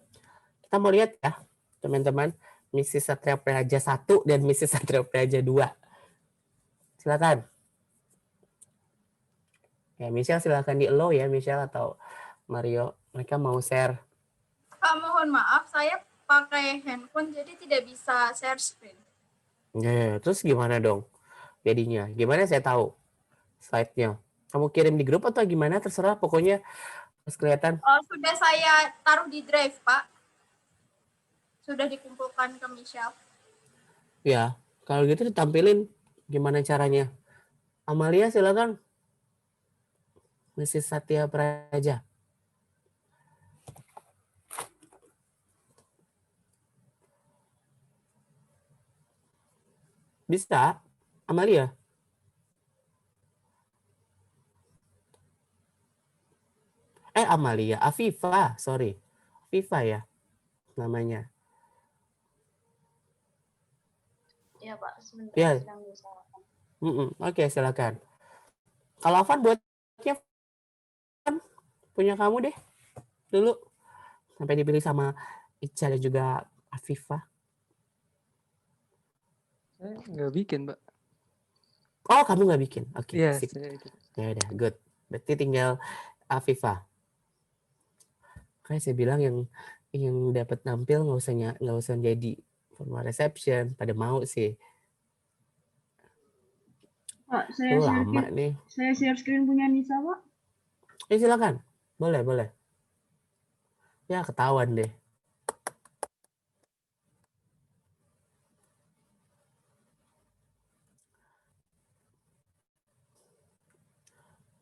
Kita mau lihat ya, teman-teman, Mrs. Satria Praja 1 dan Mrs. Satria Praja 2. Silakan. Ya, Michelle silakan di allow ya, Michelle atau Mario. Mereka mau share. Pak, mohon maaf, saya pakai handphone jadi tidak bisa share screen. Ya, terus gimana dong jadinya? Gimana saya tahu slide-nya? Kamu kirim di grup atau gimana? Terserah, pokoknya harus kelihatan. Sudah saya taruh di drive, Pak. Sudah dikumpulkan ke Michelle. Ya, kalau gitu ditampilin gimana caranya. Amalia silakan. Mrs. Satya Praja. Bisa? Amalia? Amalia. Afifa, sorry. Afifa ya namanya. Iya, Pak. Sebentar Ya. sedang diusahakan. Oke, silakan. Kalau Afan buatnya punya kamu deh dulu. Sampai dipilih sama Ica dan juga Afifa. Saya nggak bikin, Pak. Oh, kamu nggak bikin? Oke, Iya, sip. saya bikin. Ya udah, good. Berarti tinggal Afifa. Kayak saya bilang yang dapat nampil nggak usah jadi formal reception, pada mau sih. Pak, saya lama nih. Saya share screen punya Nisa, Pak. Silakan. Boleh. Ya, ketahuan deh.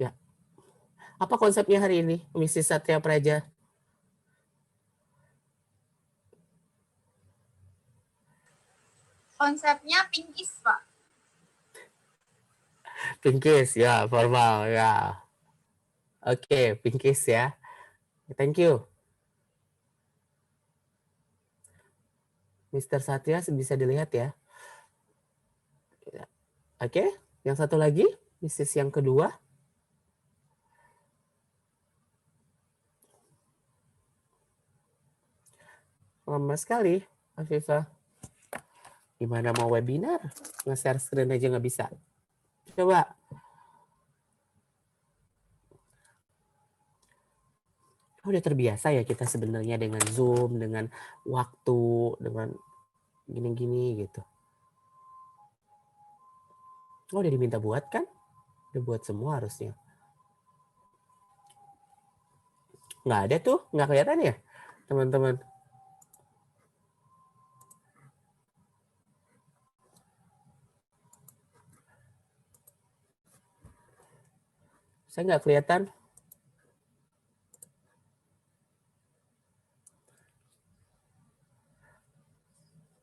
Ya. Apa konsepnya hari ini, Mrs. Satya Praja? Konsepnya Pinkies, Pak. Pinkies ya, formal ya. Oke, pinkies ya. Thank you. Mr. Satya bisa dilihat ya. Oke, yang satu lagi, Mrs. yang kedua. Lama sekali, Afifah. Gimana mau webinar? Nge-share screen aja nggak bisa. Coba. Udah terbiasa ya kita sebenarnya dengan Zoom, dengan waktu, dengan gini-gini gitu. Oh, udah diminta buat kan? Udah buat semua harusnya. Nggak ada tuh, nggak kelihatan ya, teman-teman. Saya nggak kelihatan.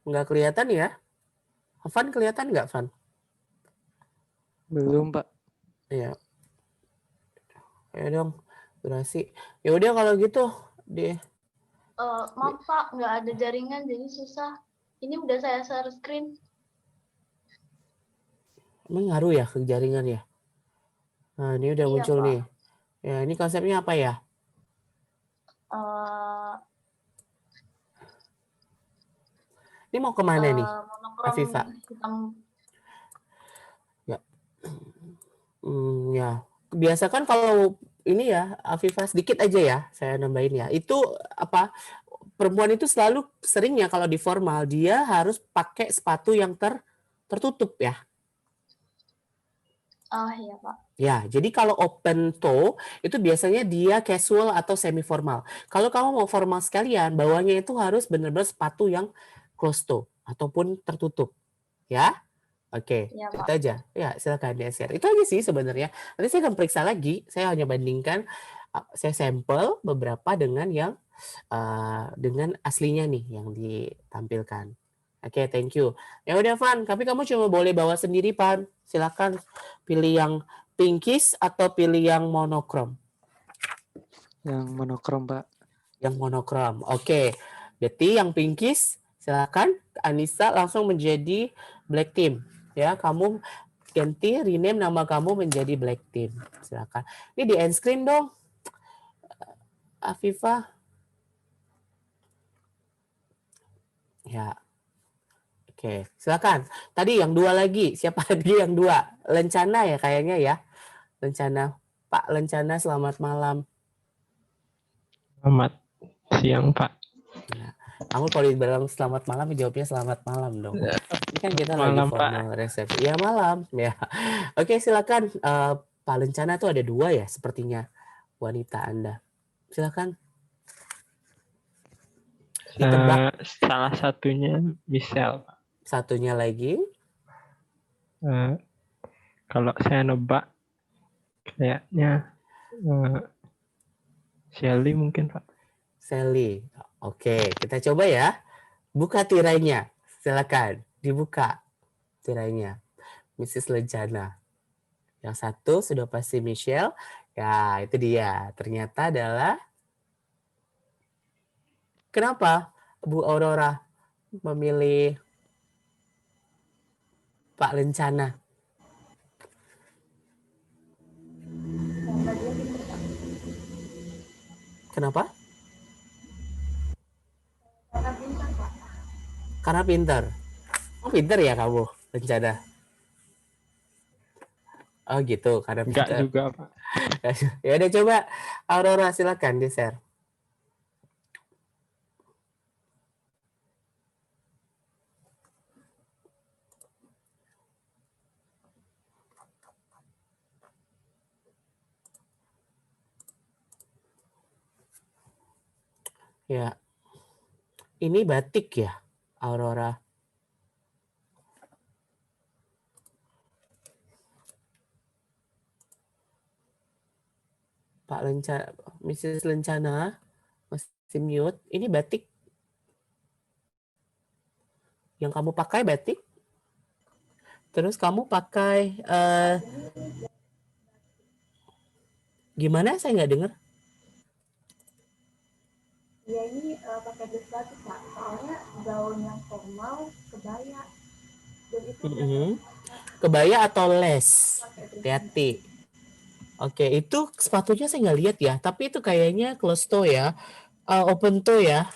Nggak kelihatan ya? Van kelihatan nggak, Van? Belum, Pak. Iya. Ayo dong, durasi. Ya udah kalau gitu di Maaf Pak, nggak ada jaringan jadi susah. Ini udah saya share screen. emang ngaruh ya ke jaringan ya. Nah, ini udah Iya, muncul Pak. nih. Ya, ini konsepnya apa ya? Ini mau kemana nih, Monokrom Afifah? hitam. Ya. Ya. Biasakan kalau ini ya, Afifah sedikit aja ya, saya nambahin ya. Itu apa? Perempuan itu selalu seringnya kalau di formal dia harus pakai sepatu yang tertutup ya. Ah iya Pak. Ya, jadi kalau open toe itu biasanya dia casual atau semi formal. Kalau kamu mau formal sekalian, bawahnya itu harus benar-benar sepatu yang closed toe ataupun tertutup. Ya. Oke, Iya, itu Pak. aja. Ya, silakan di-share. Itu aja sih sebenarnya. Nanti saya akan periksa lagi. Saya hanya bandingkan, saya sampel beberapa dengan yang dengan aslinya nih yang ditampilkan. Oke, thank you. Ya udah, Van. Tapi kamu cuma boleh bawa sendiri, Pan. Silakan pilih yang pinkish atau pilih yang monokrom. Yang monokrom, Pak. Yang monokrom. Oke. Berarti yang pinkish, silakan Anissa langsung menjadi black team. Ya, kamu ganti rename nama kamu menjadi black team. Silakan. Ini di end screen dong. Afifah. Ya. Oke, silakan. Tadi yang dua lagi. Siapa lagi yang dua? Lencana ya kayaknya ya. Lencana. Pak Lencana, selamat malam. Selamat siang, Pak. Nah, kamu kalau dibilang selamat malam, jawabnya selamat malam dong. Ini kan kita Malam, lagi formal resepsi. Ya malam. Ya. Oke, silakan. Pak Lencana tuh ada dua ya sepertinya wanita Anda. Silakan. Ditebak. Salah satunya Michelle, Pak. Satunya lagi. Kalau saya nebak, kayaknya Shelly mungkin, Pak. Sally. Oke, kita coba ya. Buka tirainya. Silakan. Dibuka tirainya. Mrs. Lencana. Yang satu sudah pasti Michelle. Ya, itu dia. Ternyata adalah... Kenapa Bu Aurora memilih Pak Lencana? Kenapa? Karena pintar Pak. Karena pintar. Oh, pintar ya kamu, Lencana? Oh gitu, karena Enggak pintar. juga, Pak. Ya udah, coba Aurora silakan di-share. Ya. Ini batik ya, Aurora. Pak Lencana, Mrs. Lencana, masih mute. Ini batik. Yang kamu pakai batik? Terus kamu pakai gimana? Saya nggak dengar. Ya ini pakai dress batik Pak, soalnya gaun yang formal kebaya. Dan itu Kebaya atau les? Hati-hati. Oke, itu sepatunya saya nggak lihat ya, tapi itu kayaknya close toe ya, open toe ya,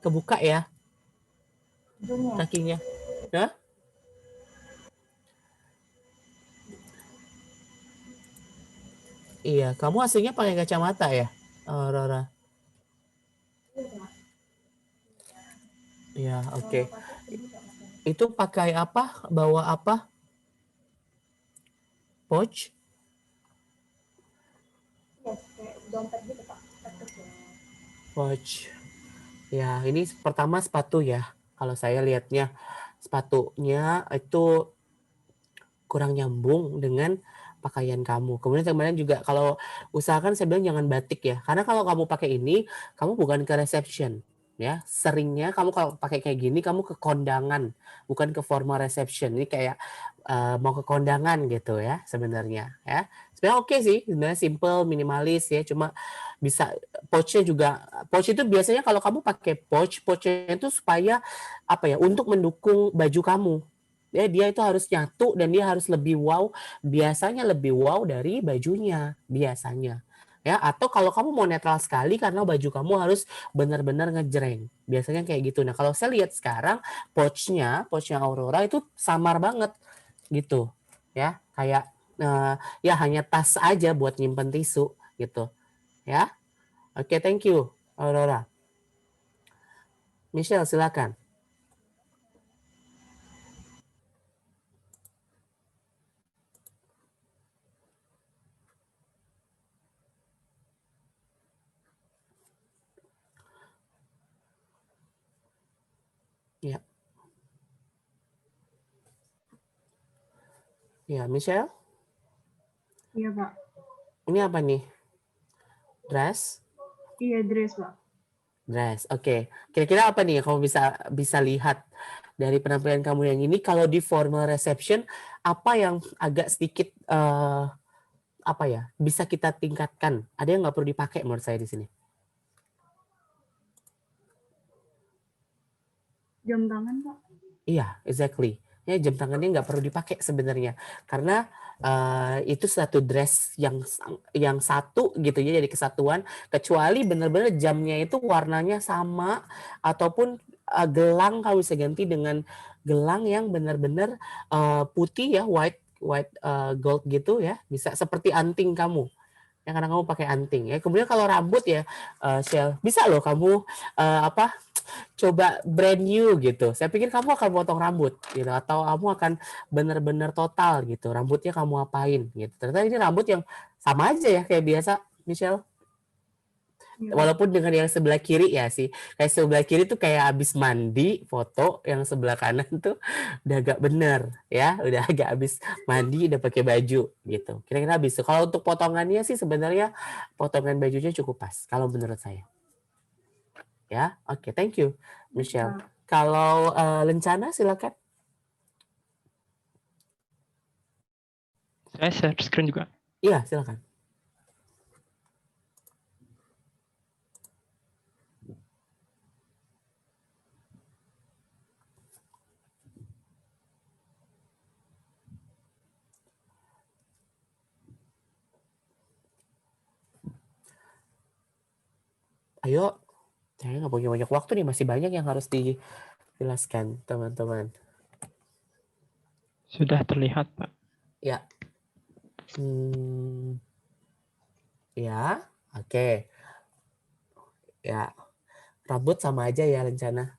kebuka ya kakinya. Hah? Iya, kamu aslinya pakai kacamata ya, Rora? Iya, oke. Itu pakai apa? Bawa apa? Pouch? dompet gitu Pak. Pouch. Ya, ini pertama sepatu ya. Kalau saya lihatnya sepatunya itu kurang nyambung dengan pakaian kamu. Kemudian juga kalau usahakan saya bilang jangan batik ya. Karena kalau kamu pakai ini, kamu bukan ke reception ya. Seringnya kamu kalau pakai kayak gini kamu ke kondangan, bukan ke formal reception. Ini kayak mau ke kondangan gitu ya sebenarnya ya. Sebenarnya oke sih, sebenarnya simple, minimalis ya. Cuma bisa pouch-nya juga. Pouch itu biasanya kalau kamu pakai pouch-nya itu supaya apa ya? Untuk mendukung baju kamu. Ya, dia itu harus nyatu dan dia harus lebih wow, biasanya lebih wow dari bajunya biasanya. Ya, atau kalau kamu mau netral sekali karena baju kamu harus benar-benar ngejreng. Biasanya kayak gitu. Nah, kalau saya lihat sekarang pouch-nya Aurora itu samar banget gitu. Ya, kayak ya hanya tas aja buat nyimpen tisu gitu. Ya. Oke, thank you Aurora. Michelle silakan. Ya. Ya, Michelle? Iya, Pak. Ini apa nih? Dress? Iya, dress, Pak. Dress, oke. Kira-kira apa nih yang kamu bisa lihat dari penampilan kamu yang ini? Kalau di formal reception, apa yang agak sedikit apa ya bisa kita tingkatkan? Ada yang nggak perlu dipakai menurut saya di sini? Jam tangan, Pak. Iya, exactly. Ya, jam tangannya nggak perlu dipakai sebenarnya karena itu satu dress yang satu gitu ya, jadi kesatuan, kecuali benar-benar jamnya itu warnanya sama ataupun gelang kamu bisa ganti dengan gelang yang benar-benar putih ya, white gold gitu ya, bisa seperti anting kamu. Ya, karena kamu pakai anting ya. Kemudian kalau rambut ya, Shell, bisa loh kamu apa coba brand new gitu. Saya pikir kamu akan potong rambut gitu atau kamu akan benar-benar total gitu. Rambutnya kamu apain gitu. Ternyata ini rambut yang sama aja ya kayak biasa, Michelle. Iya, Pak. Walaupun dengan yang sebelah kiri ya sih. Kayak sebelah kiri tuh kayak habis mandi foto, yang sebelah kanan tuh udah agak bener ya, udah agak habis mandi udah pakai baju gitu. Kira-kira habis. Kalau untuk potongannya sih sebenarnya potongan bajunya cukup pas kalau menurut saya. Ya, oke, thank you, Michelle. Kalau Lencana silakan. Saya share screen juga. Iya, silakan. Ayo, saya nggak punya banyak waktu nih, masih banyak yang harus dijelaskan, teman-teman. Sudah terlihat, Pak. Ya. Ya, oke. Ya, rambut sama aja ya Lencana.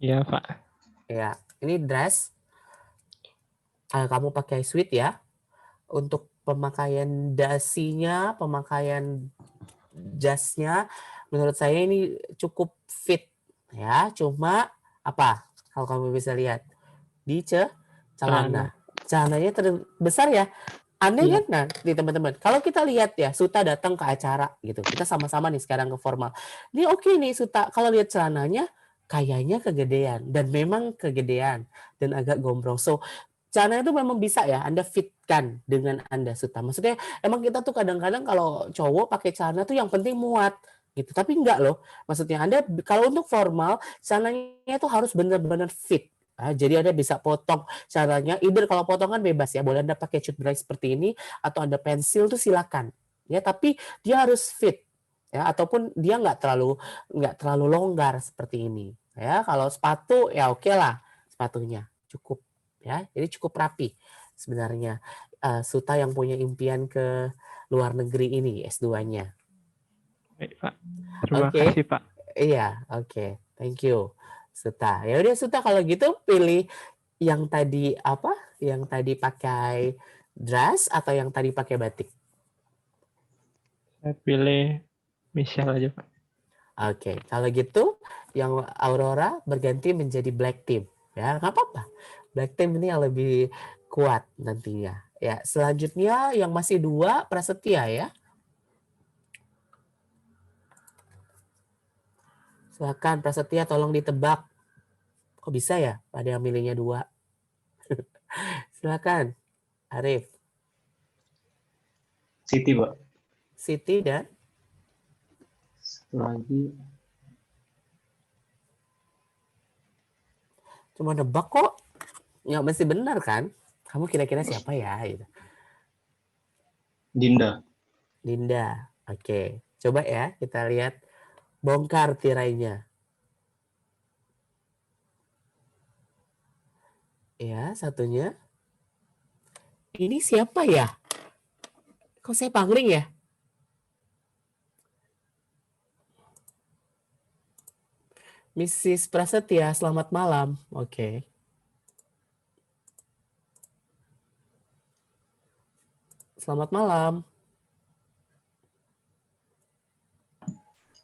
Iya, Pak. Ya, ini dress. Kamu pakai sweat ya. Untuk pemakaian dasinya, pemakaian jasnya, menurut saya ini cukup fit ya. Cuma apa? Kalau kamu bisa lihat di celana. Celananya terbesar ya. Aneh kan? Nah, nih teman-teman, kalau kita lihat ya, Suta datang ke acara gitu. Kita sama-sama nih sekarang ke formal. Ini oke nih Suta, kalau lihat celananya kayaknya kegedean dan memang kegedean dan agak gombrong. So celana itu memang bisa ya Anda fitkan dengan Anda Suta. Maksudnya emang kita tuh kadang-kadang kalau cowok pakai celana tuh yang penting muat gitu. Tapi enggak loh. Maksudnya Anda kalau untuk formal celananya itu harus benar-benar fit. Jadi Anda bisa potong celananya. Either kalau potongan bebas ya, boleh Anda pakai cut bray seperti ini atau Anda pensil tuh silakan. Ya, tapi dia harus fit. Ya, ataupun dia nggak terlalu longgar seperti ini. Ya, kalau sepatu ya oke lah sepatunya cukup ya, jadi cukup rapi sebenarnya Suta yang punya impian ke luar negeri ini S2-nya. Baik, Pak. Terima Oke. kasih, Pak. Iya, oke. Thank you, Suta. Ya udah Suta kalau gitu pilih yang tadi apa? Yang tadi pakai dress atau yang tadi pakai batik? Saya pilih Michelle aja, Pak. Oke, kalau gitu yang Aurora berganti menjadi black team. Ya, nggak apa-apa. Black team ini yang lebih kuat nantinya. Ya, selanjutnya yang masih 2 Prasetya ya. Silakan Prasetya tolong ditebak. Kok bisa ya? Ada yang milihnya 2. Silakan. Arif. Siti, Pak. Siti dan Lagi cuma nebak kok. Ya mesti benar kan? Kamu kira-kira siapa ya? Gitu. Dinda. Dinda. Oke. Coba ya kita lihat bongkar tirainya. Ya, satunya. Ini siapa ya? Kok saya pangling ya? Mrs. Prasetya, selamat malam. Oke. Selamat malam.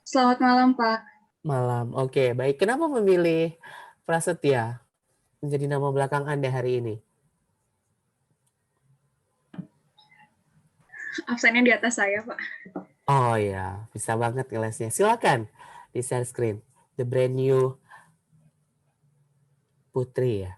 Selamat malam, Pak. Malam. Oke, baik. Kenapa memilih Prasetya menjadi nama belakang Anda hari ini? Absennya di atas saya, Pak. Oh ya, bisa banget ngelesnya. Silakan di share screen. The brand new Putri ya.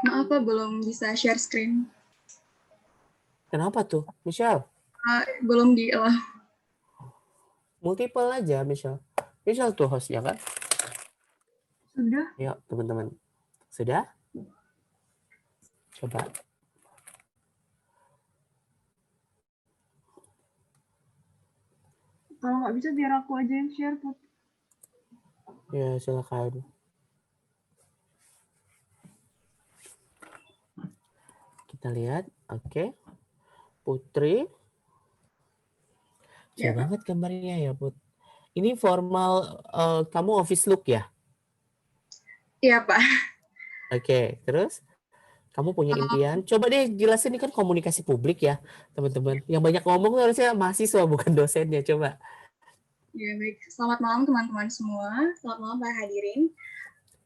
Maaf, Pak, belum bisa share screen. Kenapa tuh, Michelle? Belum di... Multiple aja, Michelle. Michelle tuh hostnya kan? Sudah. Yuk, teman-teman. Sudah? Coba. Kalau nggak bisa biar aku aja yang share, Put. Ya, silakan. Kita lihat. Oke. Putri. Jauh banget gambarnya ya, Put. Ini formal, kamu office look ya? Iya, Pak. Oke, terus? Kamu punya impian? Coba deh jelasin, ini kan komunikasi publik ya, teman-teman. Yang banyak ngomong harusnya mahasiswa, bukan dosennya. Coba. Ya, baik. Selamat malam teman-teman semua. Selamat malam para hadirin.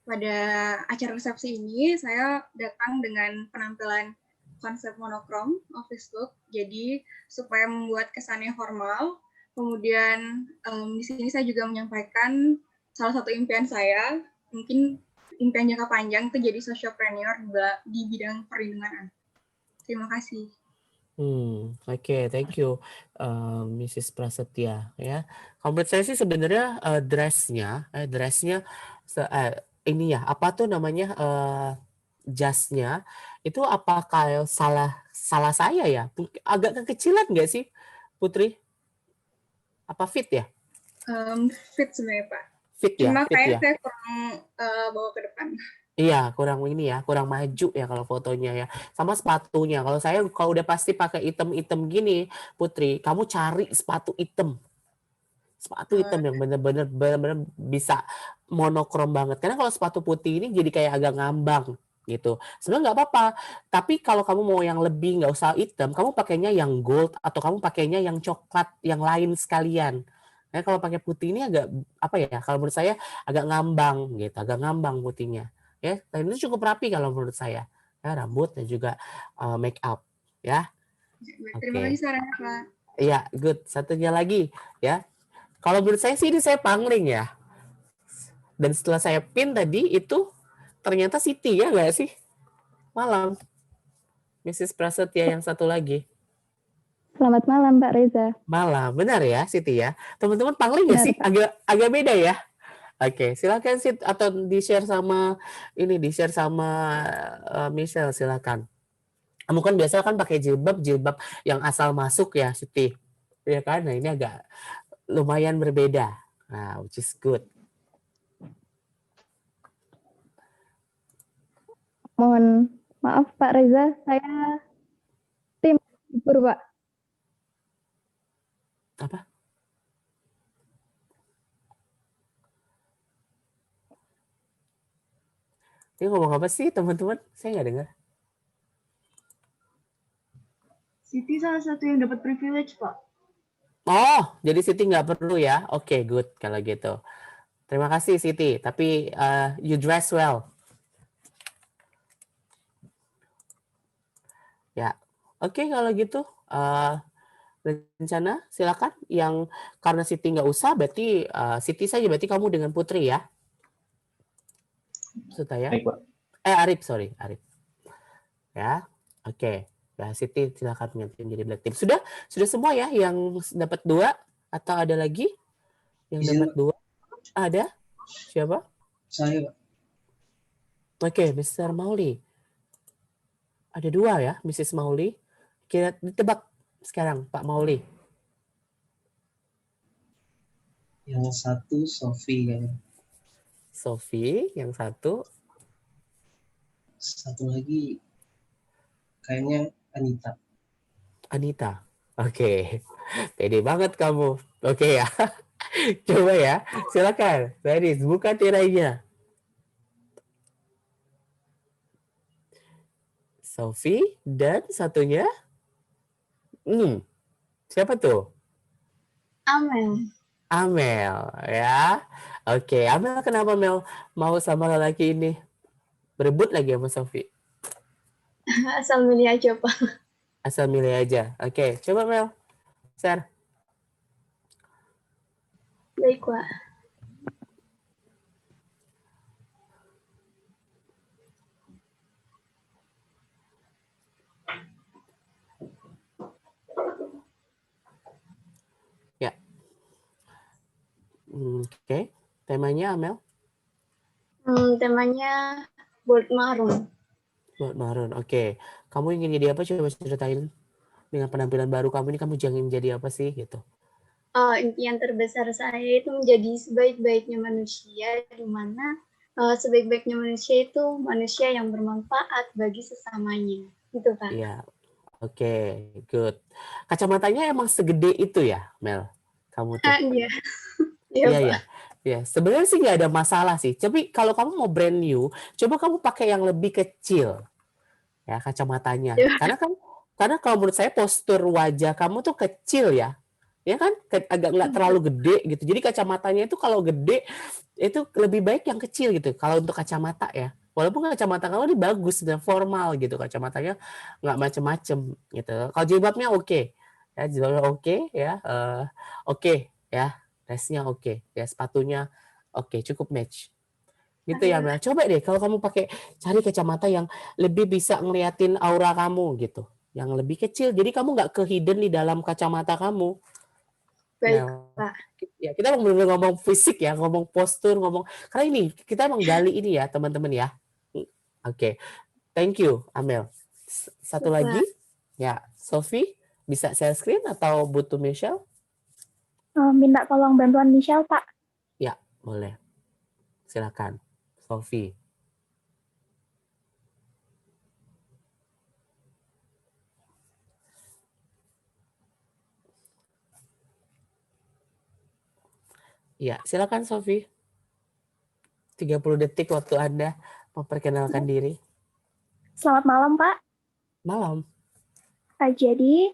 Pada acara resepsi ini, saya datang dengan penampilan konsep monokrom, office look. Jadi, supaya membuat kesannya formal. Kemudian, di sini saya juga menyampaikan salah satu impian saya, mungkin impian jangka panjang itu jadi sociopreneur di bidang perlindungan anak. Terima kasih. Oke, thank you, Mrs. Prasetya. Ya, menurut saya sih sebenarnya dressnya ini ya, apa tuh namanya jasnya itu apakah salah saya ya? Agak kekecilan nggak sih, Putri? Apa fit ya? Fit sebenarnya, Pak. Fit ya, Cuma fit ya. saya kurang bawa ke depan. Iya, kurang ini ya, kurang maju ya kalau fotonya ya. Sama sepatunya. Kalau saya kalau udah pasti pakai item-item gini, Putri, kamu cari sepatu item. Sepatu hitam yang bener-bener bisa monokrom banget. Karena kalau sepatu putih ini jadi kayak agak ngambang gitu. Sebenarnya nggak apa-apa. Tapi kalau kamu mau yang lebih nggak usah hitam, kamu pakainya yang gold atau kamu pakainya yang coklat yang lain sekalian. Kalau pakai putih ini agak apa ya? Kalau menurut saya agak ngambang gitu, agak ngambang putihnya. Ya, dan itu cukup rapi kalau menurut saya. Ya, rambut dan juga make up ya. Terima Oke. kasih sarannya, Kak. Iya, good. Satunya lagi ya. Kalau menurut saya sih ini saya pangling ya. Dan setelah saya pin tadi itu ternyata Siti ya nggak sih? Malam. Mrs. Prasetya yang satu lagi. Selamat malam, Pak Reza. Malam, benar ya Siti ya. Teman-teman pangling nggak Benar, sih? Pak. Agak beda ya. Oke, silakan Sit atau di-share sama Michelle silakan. Kamu kan biasa kan pakai jilbab yang asal masuk ya Siti. Ya kan? Nah, ini agak lumayan berbeda. Nah, which is good. Mohon maaf, Pak Reza, saya tim libur, Pak. Apa? Ini ngomong apa sih teman-teman? Saya nggak dengar. Siti salah satu yang dapat privilege, Pak. Oh, jadi Siti nggak perlu ya? Oke, good kalau gitu. Terima kasih Siti, tapi you dress well. Ya, oke kalau gitu. Rencana silakan. Yang karena Siti nggak usah, berarti Siti saja. Berarti kamu dengan Putri ya? Maksud saya? Baik, Pak. Arif, sorry, Arif. Ya, oke. Ya, Siti silakan mengganti menjadi black team. Sudah semua ya yang dapat 2 atau ada lagi yang dapat 2? Ada? Siapa? Saya, Pak. Oke, Mr. Mauli. Ada 2 ya, Mrs. Mauli. Kira ditebak sekarang, Pak Mauli. Yang satu Sofi kan. Sofi, yang satu. Satu lagi kayaknya Anita. Anita. Oke. Pede banget kamu. Oke ya. Coba ya. Silakan. Ready, buka tirainya. Sofi dan satunya siapa tuh? Amel. Amel ya. Oke, Amel kenapa Mel mau sama lelaki ini? Berebut lagi sama Sofi. Asal milih aja, Pak. Asal milih aja. Oke, coba Mel. Share. Baik, Pak. Ya. Oke. Temanya Amel? Temanya Bold Marun. Bold Marun. Oke. Kamu ingin jadi apa? Coba ceritain. Dengan penampilan baru kamu ini, kamu jangan jadi apa sih gitu? Impian terbesar saya itu menjadi sebaik-baiknya manusia, di mana sebaik-baiknya manusia itu manusia yang bermanfaat bagi sesamanya. Gitu, Pak. Iya. Oke, good. Kacamatanya emang segede itu ya, Mel? Kamu tuh? Iya. Iya. Ya, sebenarnya sih nggak ada masalah sih. Tapi kalau kamu mau brand new, coba kamu pakai yang lebih kecil, ya kacamatanya. Karena kalau menurut saya postur wajah kamu tuh kecil ya kan? Agak nggak terlalu gede gitu. Jadi kacamatanya itu kalau gede itu lebih baik yang kecil gitu. Kalau untuk kacamata ya, walaupun kacamata kamu ini bagus dan formal gitu, kacamatanya nggak macem-macem gitu. Kalau jilbabnya oke, ya jilbabnya oke ya, oke ya. Dressnya oke, ya sepatunya oke, cukup match. Gitu ya Mel. Coba deh kalau kamu cari kacamata yang lebih bisa ngeliatin aura kamu gitu. Yang lebih kecil, jadi kamu nggak ke-hidden di dalam kacamata kamu. Baik, Pak. Ya, kita benar-benar ngomong fisik ya, ngomong postur, karena ini kita emang gali ini ya teman-teman ya. Oke. Thank you Amel. Satu lagi, ya Sofi, bisa share screen atau butuh Michelle? Minta tolong bantuan Michelle, Pak. Ya, boleh. Silakan, Sofi. Ya, silakan Sofi. 30 detik waktu Anda memperkenalkan diri. Selamat malam, Pak. Malam. Jadi,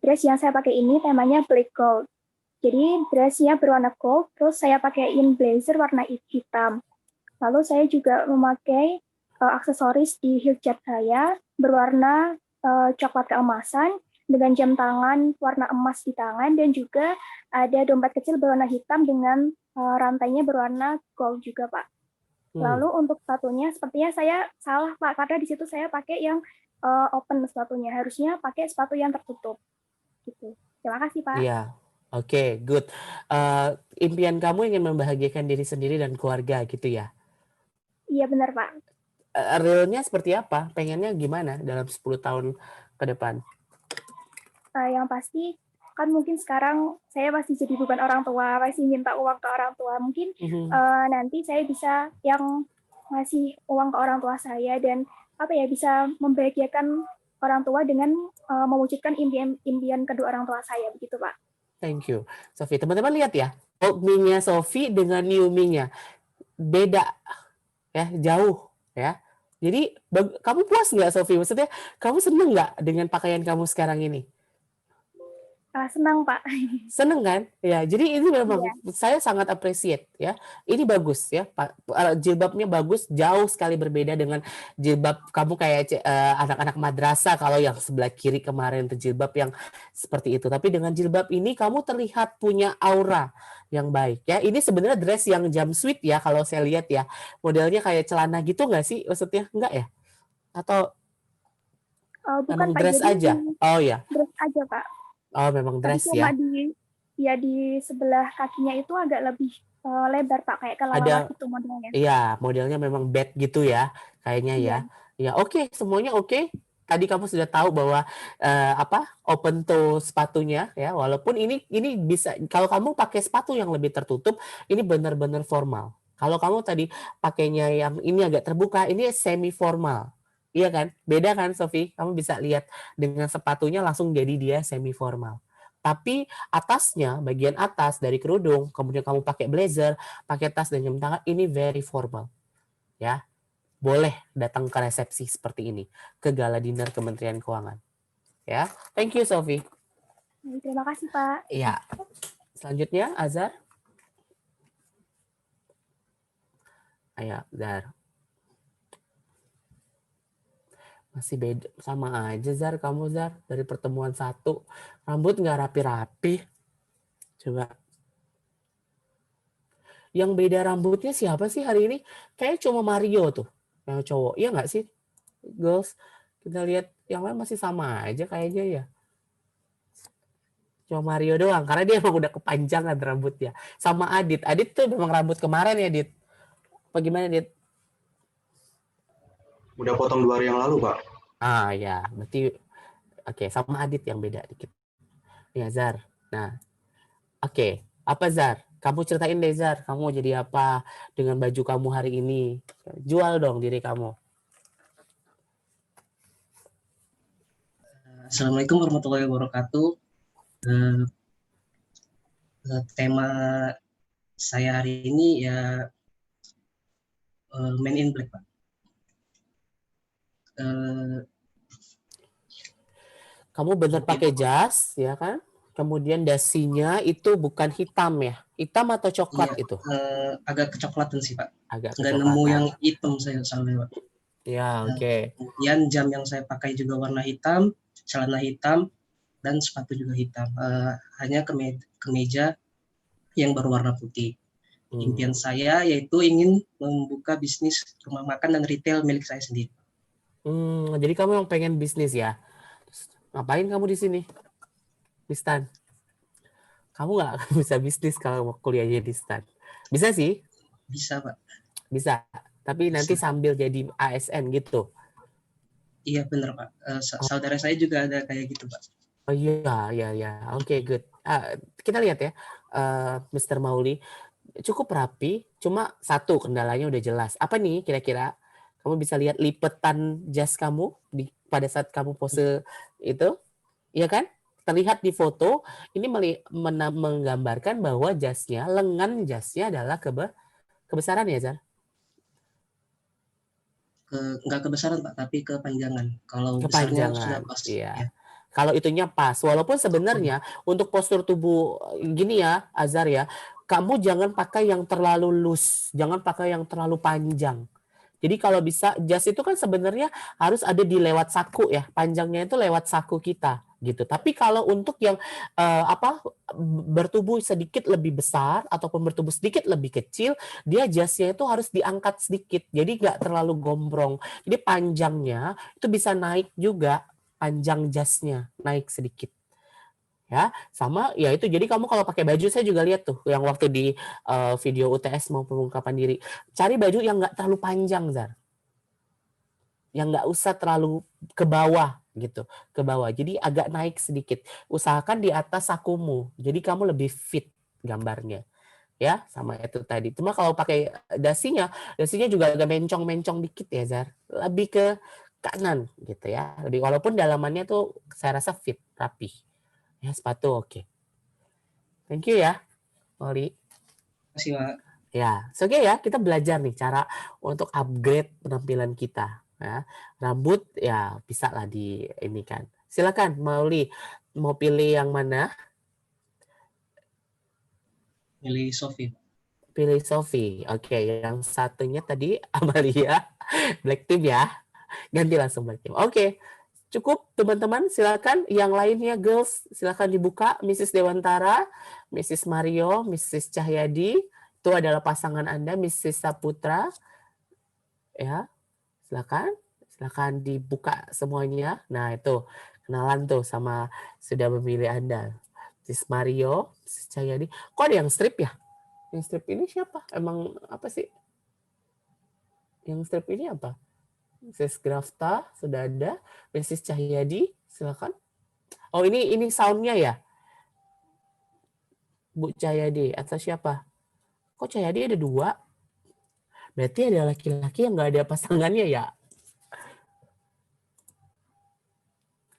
dress yang saya pakai ini temanya black gold. Jadi dressnya berwarna gold, terus saya pakaiin blazer warna hitam. Lalu saya juga memakai aksesoris di hijab saya berwarna coklat keemasan dengan jam tangan warna emas di tangan, dan juga ada dompet kecil berwarna hitam dengan rantainya berwarna gold juga, Pak. Lalu untuk sepatunya, sepertinya saya salah, Pak, karena di situ saya pakai yang open sepatunya. Harusnya pakai sepatu yang tertutup. Gitu. Terima kasih, Pak. Iya. Oke, good. Impian kamu ingin membahagiakan diri sendiri dan keluarga gitu ya? Iya, benar, Pak. Realnya seperti apa? Pengennya gimana dalam 10 tahun ke depan? Yang pasti, kan mungkin sekarang saya masih jadi beban orang tua, masih minta uang ke orang tua. Mungkin nanti saya bisa yang ngasih uang ke orang tua saya dan bisa membahagiakan orang tua dengan mewujudkan impian kedua orang tua saya, begitu, Pak. Thank you, Sofi. Teman-teman lihat ya, old me-nya Sofi dengan new me-nya beda, ya, jauh, ya. Jadi kamu puas nggak, Sofi? Maksudnya kamu seneng nggak dengan pakaian kamu sekarang ini? Senang, Pak. Seneng kan? Ya, jadi ini memang saya sangat appreciate ya. Ini bagus ya, jilbabnya bagus, jauh sekali berbeda dengan jilbab kamu kayak anak-anak madrasah kalau yang sebelah kiri kemarin itu jilbab yang seperti itu. Tapi dengan jilbab ini kamu terlihat punya aura yang baik ya. Ini sebenarnya dress yang jumpsuit ya kalau saya lihat ya. Modelnya kayak celana gitu nggak sih? Maksudnya enggak ya? Atau bukan, memang Pak, dress jadi aja? Oh ya. dress aja, Pak. Oh, memang Tapi dress cuma ya. di sebelah kakinya itu agak lebih lebar, Pak, kayak kelelawar itu modelnya. Iya, modelnya memang bed gitu ya, kayaknya ya. Ya, oke, semuanya oke. Tadi kamu sudah tahu bahwa open toe sepatunya ya, walaupun ini bisa kalau kamu pakai sepatu yang lebih tertutup, ini benar-benar formal. Kalau kamu tadi pakainya yang ini agak terbuka, ini semi formal. Iya kan? Beda kan, Sofi? Kamu bisa lihat dengan sepatunya langsung jadi dia semi formal. Tapi atasnya, bagian atas dari kerudung, kemudian kamu pakai blazer, pakai tas dan jam tangan, ini very formal. Ya. Boleh datang ke resepsi seperti ini, ke gala dinner Kementerian Keuangan. Ya. Thank you, Sofi. Terima kasih, Pak. Ya. Selanjutnya, Azhar. Ayo, Zar. Masih beda, sama aja Zar, kamu Zar, dari pertemuan 1. Rambut nggak rapi-rapi. Coba. Yang beda rambutnya siapa sih hari ini? Kayaknya cuma Mario tuh, yang cowok. Iya nggak sih, girls? Kita lihat yang lain masih sama aja kayaknya ya. Cuma Mario doang, karena dia emang udah kepanjangan rambutnya. Sama Adit. Adit tuh memang rambut kemarin ya, Dit? Apa gimana, Dit? Udah potong 2 hari yang lalu, Pak. Ah ya, berarti oke, sama Adit yang beda dikit. Ya, Zar. Nah, oke. Apa, Zar? Kamu ceritain deh, Zar. Kamu mau jadi apa dengan baju kamu hari ini? Jual dong diri kamu. Assalamualaikum warahmatullahi wabarakatuh. Tema saya hari ini ya Men in Black, Pak. Kamu bener pakai jas, ya kan? Kemudian dasinya itu bukan hitam ya? Hitam atau coklat itu? Agak kecoklatan sih, Pak. Agak nggak nemu yang hitam saya soalnya, Pak. Ya, oke. Kemudian jam yang saya pakai juga warna hitam, celana hitam, dan sepatu juga hitam. Hanya kemeja yang berwarna putih. Impian saya yaitu ingin membuka bisnis rumah makan dan retail milik saya sendiri. Jadi kamu yang pengen bisnis ya? Ngapain kamu di sini, di STAN? Kamu nggak akan bisa bisnis kalau kuliahnya di STAN. Bisa sih? Bisa, Pak. Bisa. Tapi nanti sambil jadi ASN gitu. Iya, benar, Pak. Saudara saya juga ada kayak gitu, Pak. Oh iya. Oke, good. Kita lihat ya, Mr. Mauli. Cukup rapi, cuma satu kendalanya udah jelas. Apa nih kira-kira? Kamu bisa lihat lipetan jas kamu pada saat kamu pose itu, iya kan? Terlihat di foto, ini menggambarkan bahwa jasnya, lengan jasnya adalah kebesaran ya, Zar? Nggak kebesaran, Pak, tapi kepanjangan. Kalau kepanjangan, besarnya sudah pas. iya. Ya. Kalau itunya pas. Walaupun sebenarnya untuk postur tubuh gini ya, Azhar ya, kamu jangan pakai yang terlalu loose, jangan pakai yang terlalu panjang. Jadi kalau bisa jas itu kan sebenarnya harus ada di lewat saku ya, panjangnya itu lewat saku kita gitu. Tapi kalau untuk yang bertubuh sedikit lebih besar ataupun bertubuh sedikit lebih kecil, dia jasnya itu harus diangkat sedikit. Jadi nggak terlalu gombrong. Jadi panjangnya itu bisa naik juga, panjang jasnya naik sedikit. Ya, sama ya itu. Jadi kamu kalau pakai baju, saya juga lihat tuh yang waktu di video UTS mau pengungkapan diri, cari baju yang nggak terlalu panjang, Zar, yang nggak usah terlalu ke bawah gitu, ke bawah, jadi agak naik sedikit, usahakan di atas sakumu, jadi kamu lebih fit gambarnya ya. Sama itu tadi. Cuma kalau pakai dasinya juga agak mencong-mencong dikit ya, Zar, lebih ke kanan gitu ya, lebih, walaupun dalamannya tuh saya rasa fit, rapi. Ya, sepatu oke. Thank you ya, Oli. Terima kasih, Pak. Ya, oke ya, kita belajar nih cara untuk upgrade penampilan kita. Ya. Rambut ya bisa lah di ini kan. Silakan, Mauli, mau pilih yang mana? Pilih Sofi. Pilih Sofi. Oke, yang satunya tadi Amalia, Black Team ya. Ganti langsung Black Team. Oke. Cukup teman-teman, silakan yang lainnya girls, silakan dibuka. Mrs. Dewantara, Mrs. Mario, Mrs. Cahyadi, itu adalah pasangan Anda, Mrs. Saputra. Ya, silakan dibuka semuanya. Nah, itu kenalan tuh sama sudah memilih Anda. Mrs. Mario, Mrs. Cahyadi. Kok ada yang strip ya? Yang strip ini siapa? Emang apa sih? Yang strip ini apa? Mrs. Grafta sudah ada, Mrs. Cahyadi, silakan. Oh, ini soundnya ya, Bu Cahyadi atau siapa? Kok Cahyadi ada 2? Berarti ada laki-laki yang nggak ada pasangannya ya?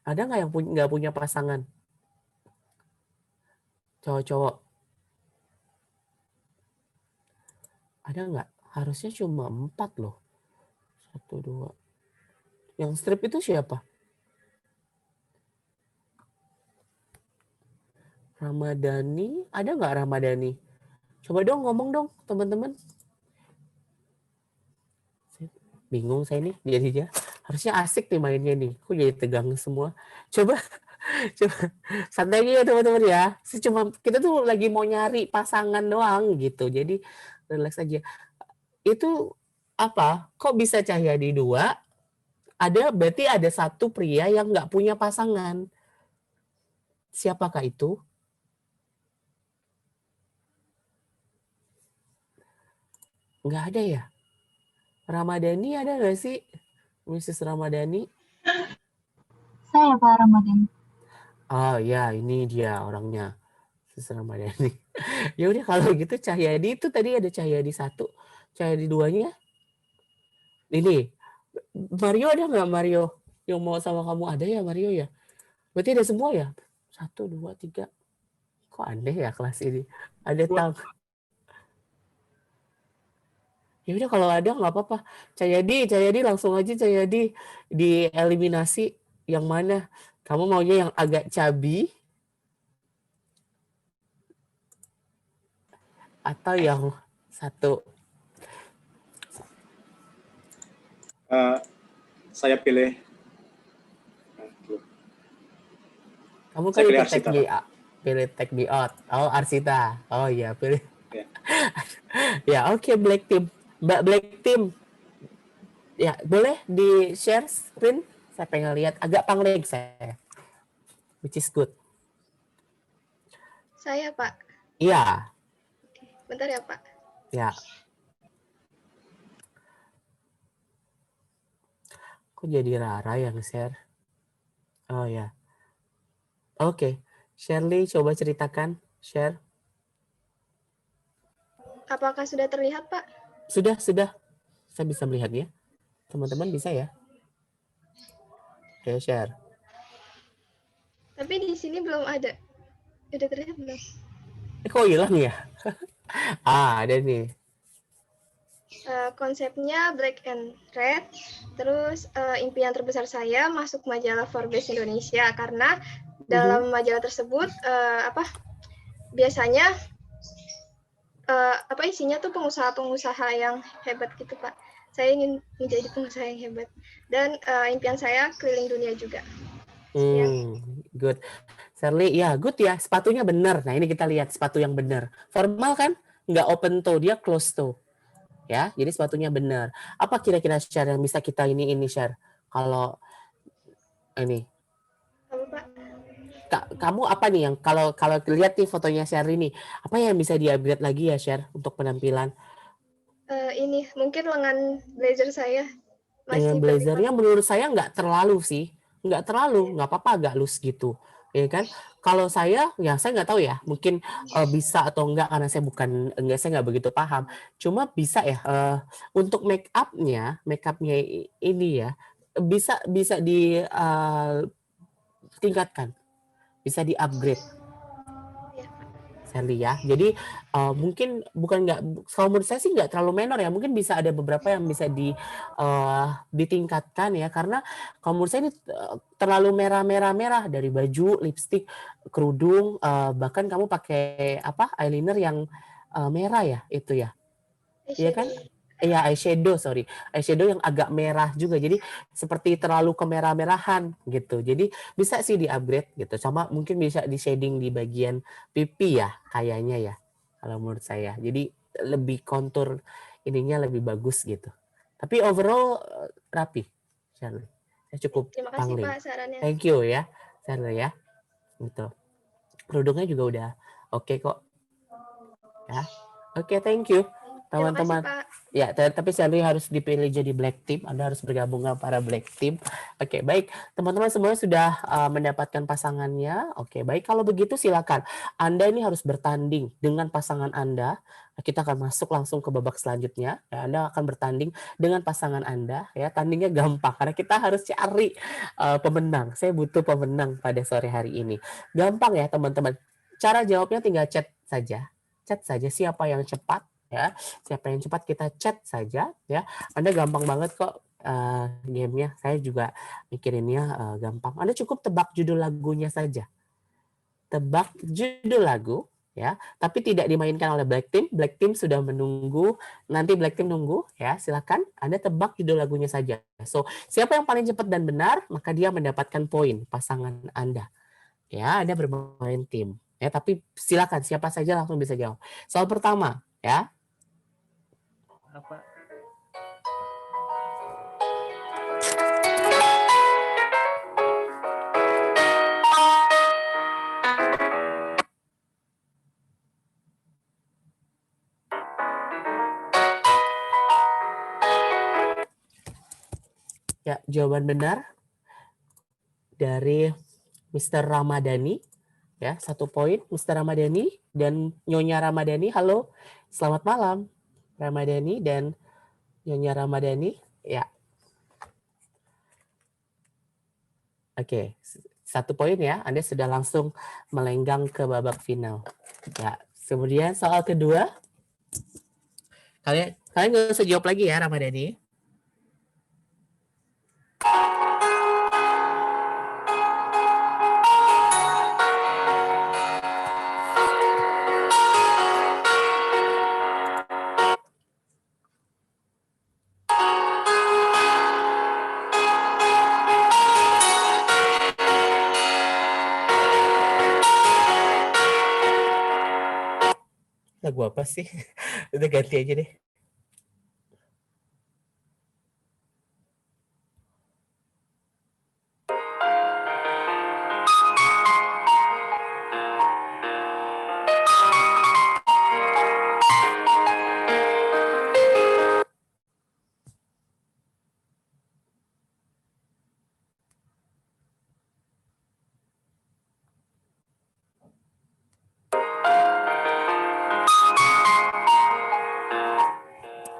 Ada nggak yang nggak punya pasangan? Cowok-cowok? Ada nggak? Harusnya cuma 4 loh. 1, 2. Yang strip itu siapa? Ramadhani, ada nggak Ramadhani? Coba dong ngomong dong teman-teman. Bingung saya nih jadinya. Harusnya asik nih mainnya nih. Kok jadi tegang semua? Coba santai aja ya teman-teman ya. Kita tuh lagi mau nyari pasangan doang gitu. Jadi relax aja. Itu apa? Kok bisa Cahyadi 2? Berarti ada 1 pria yang nggak punya pasangan. Siapakah itu? Nggak ada ya? Ramadhani ada nggak sih? Mrs. Ramadhani? Saya Pak Ramadhani. Oh ya, ini dia orangnya. Mrs. Ramadhani. Ya udah kalau gitu Cahyadi itu tadi ada Cahyadi 1, Cahyadi 2-nya. Ini Mario ada nggak, Mario? Yang mau sama kamu ada ya, Mario ya? Berarti ada semua ya? 1, 2, 3. Kok aneh ya kelas ini? Ada tahu. Ya udah kalau ada nggak apa-apa. Cahyadi langsung aja Cahyadi dieliminasi. Yang mana? Kamu maunya yang agak cabi atau yang 1? Saya pilih. Kamu kan pilih tag me out. Oh, Arsita. Oh iya, pilih. Yeah. Ya, oke, Black Team. Mbak Black Team. Ya, boleh di-share screen? Saya pengen lihat agak pangling saya. Which is good. Saya, Pak. Iya. Bentar ya, Pak. Ya. Kok jadi Rara yang share? Oh ya. Oke. Shirley, coba ceritakan. Share. Apakah sudah terlihat, Pak? Sudah. Saya bisa melihatnya. Teman-teman bisa ya? Oke, share. Tapi di sini belum ada. Udah terlihat belum? Kok hilang ya? Ada nih. Konsepnya black and red. Terus impian terbesar saya masuk majalah Forbes Indonesia karena dalam majalah tersebut biasanya isinya tuh pengusaha-pengusaha yang hebat gitu Pak. Saya ingin menjadi pengusaha yang hebat dan impian saya keliling dunia juga. Good. Shirley, ya good ya, sepatunya benar. Nah ini kita lihat sepatu yang benar. Formal kan? Nggak open toe, dia close toe. Ya, jadi sepatunya benar. Apa kira-kira share yang bisa kita ini share? Kalau ini. Kamu apa nih yang kalau lihat nih fotonya share ini, apa yang bisa di-upgrade lagi ya share untuk penampilan? Ini mungkin lengan blazer saya. Dengan blazernya menurut saya nggak terlalu sih. Nggak terlalu, nggak apa-apa agak loose gitu. Ya kan? Kalau saya, ya saya nggak tahu ya, mungkin bisa atau enggak karena saya saya nggak begitu paham. Cuma bisa ya, untuk make up-nya ini ya, bisa ditingkatkan, bisa di-upgrade. Shirley ya. Jadi mungkin kalau menurut saya sih nggak terlalu menor ya. Mungkin bisa ada beberapa yang bisa ditingkatkan ya. Karena kalau menurut saya ini terlalu merah dari baju, lipstick, kerudung, bahkan kamu pakai eyeliner yang merah ya itu ya. Iya kan? Iya, eyeshadow yang agak merah juga, jadi seperti terlalu kemerah-merahan gitu. Jadi bisa sih di-upgrade gitu, sama mungkin bisa di shading di bagian pipi ya kayaknya ya, kalau menurut saya. Jadi lebih kontur ininya lebih bagus gitu. Tapi overall rapi, Shirley. Saya cukup Terima kasih pangling. Pak sarannya. Thank you ya, Shirley ya. Gitu. Kerudungnya juga udah oke kok. Ya. Oke, thank you. Teman-teman, ya tapi Shirley harus dipilih jadi black team. Anda harus bergabung dengan para black team. Oke, baik. Teman-teman semuanya sudah mendapatkan pasangannya. Oke, baik. Kalau begitu silakan. Anda ini harus bertanding dengan pasangan Anda. Kita akan masuk langsung ke babak selanjutnya. Ya, Anda akan bertanding dengan pasangan Anda. Ya, tandingnya gampang karena kita harus cari pemenang. Saya butuh pemenang pada sore hari ini. Gampang ya, teman-teman. Cara jawabnya tinggal chat saja. Chat saja siapa yang cepat. Ya, siapa yang cepat kita chat saja ya. Anda gampang banget kok gamenya. Saya juga mikirinnya gampang. Anda cukup tebak judul lagunya saja. Tebak judul lagu ya, tapi tidak dimainkan oleh Black Team. Black Team sudah menunggu. Nanti Black Team nunggu ya. Silakan Anda tebak judul lagunya saja. So, siapa yang paling cepat dan benar, maka dia mendapatkan poin pasangan Anda. Ya, Anda bermain tim. Ya, tapi silakan siapa saja langsung bisa jawab. Soal pertama ya. Apa? Ya, jawaban benar dari Mr. Ramadhani. Ya, 1 poin Mr. Ramadhani dan Nyonya Ramadhani. Halo, selamat malam Ramadhani dan Nyonya Ramadhani. Ya. Oke, 1 poin ya. Anda sudah langsung melenggang ke babak final. Ya, kemudian soal kedua. Kalian nggak usah jawab lagi ya Ramadhani. Lagu apa sih? Udah ganti aja deh.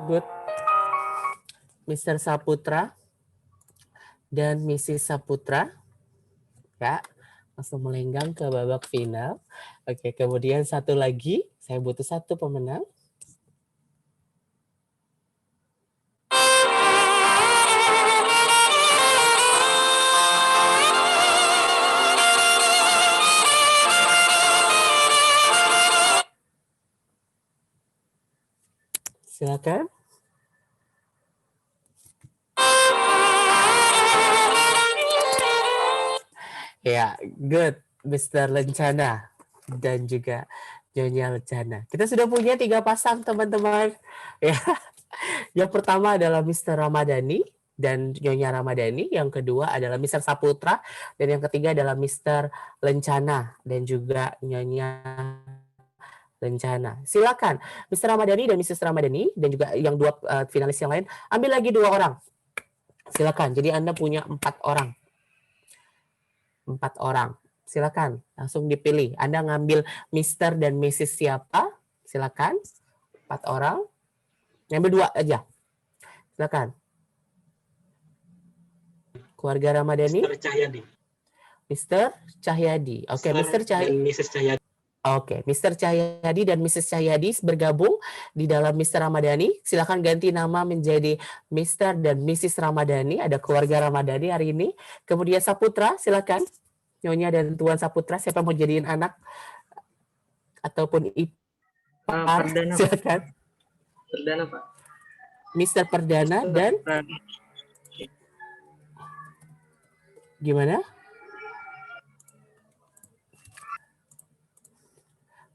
Good. Mr. Saputra dan Mrs. Saputra. Ya, langsung melenggang ke babak final. Oke, kemudian satu lagi. Saya butuh 1 pemenang. silakan. Ya, good, Mr. Lencana dan juga Nyonya Lencana. Kita sudah punya 3 pasang, teman-teman. Ya, yang pertama adalah Mr. Ramadhani dan Nyonya Ramadhani, yang kedua adalah Mr. Saputra, dan yang ketiga adalah Mr. Lencana dan juga Nyonya Lencana. Silakan, Mr. Ramadhani dan Mrs. Ramadhani dan juga yang 2 finalis yang lain, ambil lagi 2 orang. Silakan. Jadi Anda punya 4 orang. 4 orang. Silakan, langsung dipilih. Anda ngambil Mr. dan Mrs. siapa? Silakan. 4 orang. Ngambil 2 aja. Silakan. Keluarga Ramadhani. Mr. Cahyadi. Mr. Cahyadi. Oke, Mr. Cahyadi. Dan Mrs. Cahyadi. Oke, Mr. Cahyadi dan Mrs. Cahyadi bergabung di dalam Mr. Ramadhani. Silakan ganti nama menjadi Mr. dan Mrs. Ramadhani. Ada keluarga Ramadhani hari ini. Kemudian Saputra, silakan. Nyonya dan Tuan Saputra, siapa mau jadiin anak ataupun ipar? Perdana, Silakan. Perdana, Pak. Mr. Perdana dan gimana?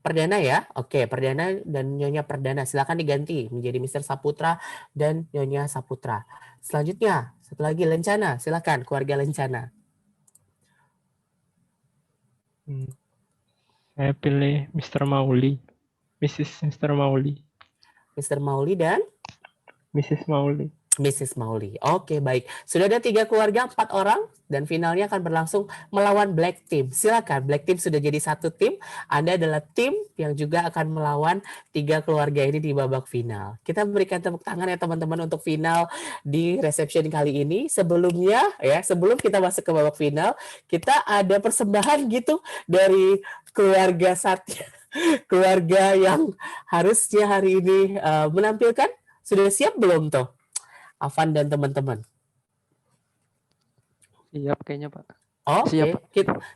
Perdana ya? Oke, Perdana dan Nyonya Perdana. Silakan diganti menjadi Mr. Saputra dan Nyonya Saputra. Selanjutnya, satu lagi Lencana. Silakan, keluarga Lencana. Saya pilih Mr. Mauli. Mr. Mauli. Mr. Mauli dan Mrs. Mauli. Mrs. Mauli. Oke, baik. Sudah ada 3 keluarga, 4 orang, dan finalnya akan berlangsung melawan Black Team. Silakan, Black Team sudah jadi 1 tim. Anda adalah tim yang juga akan melawan 3 keluarga ini di babak final. Kita berikan tepuk tangan ya teman-teman untuk final di reception kali ini. Sebelumnya, ya, sebelum kita masuk ke babak final, kita ada persembahan gitu dari keluarga Satya. Keluarga yang harusnya hari ini menampilkan. Sudah siap belum tuh? Afan dan teman-teman. Siap kayaknya, Pak. Oke,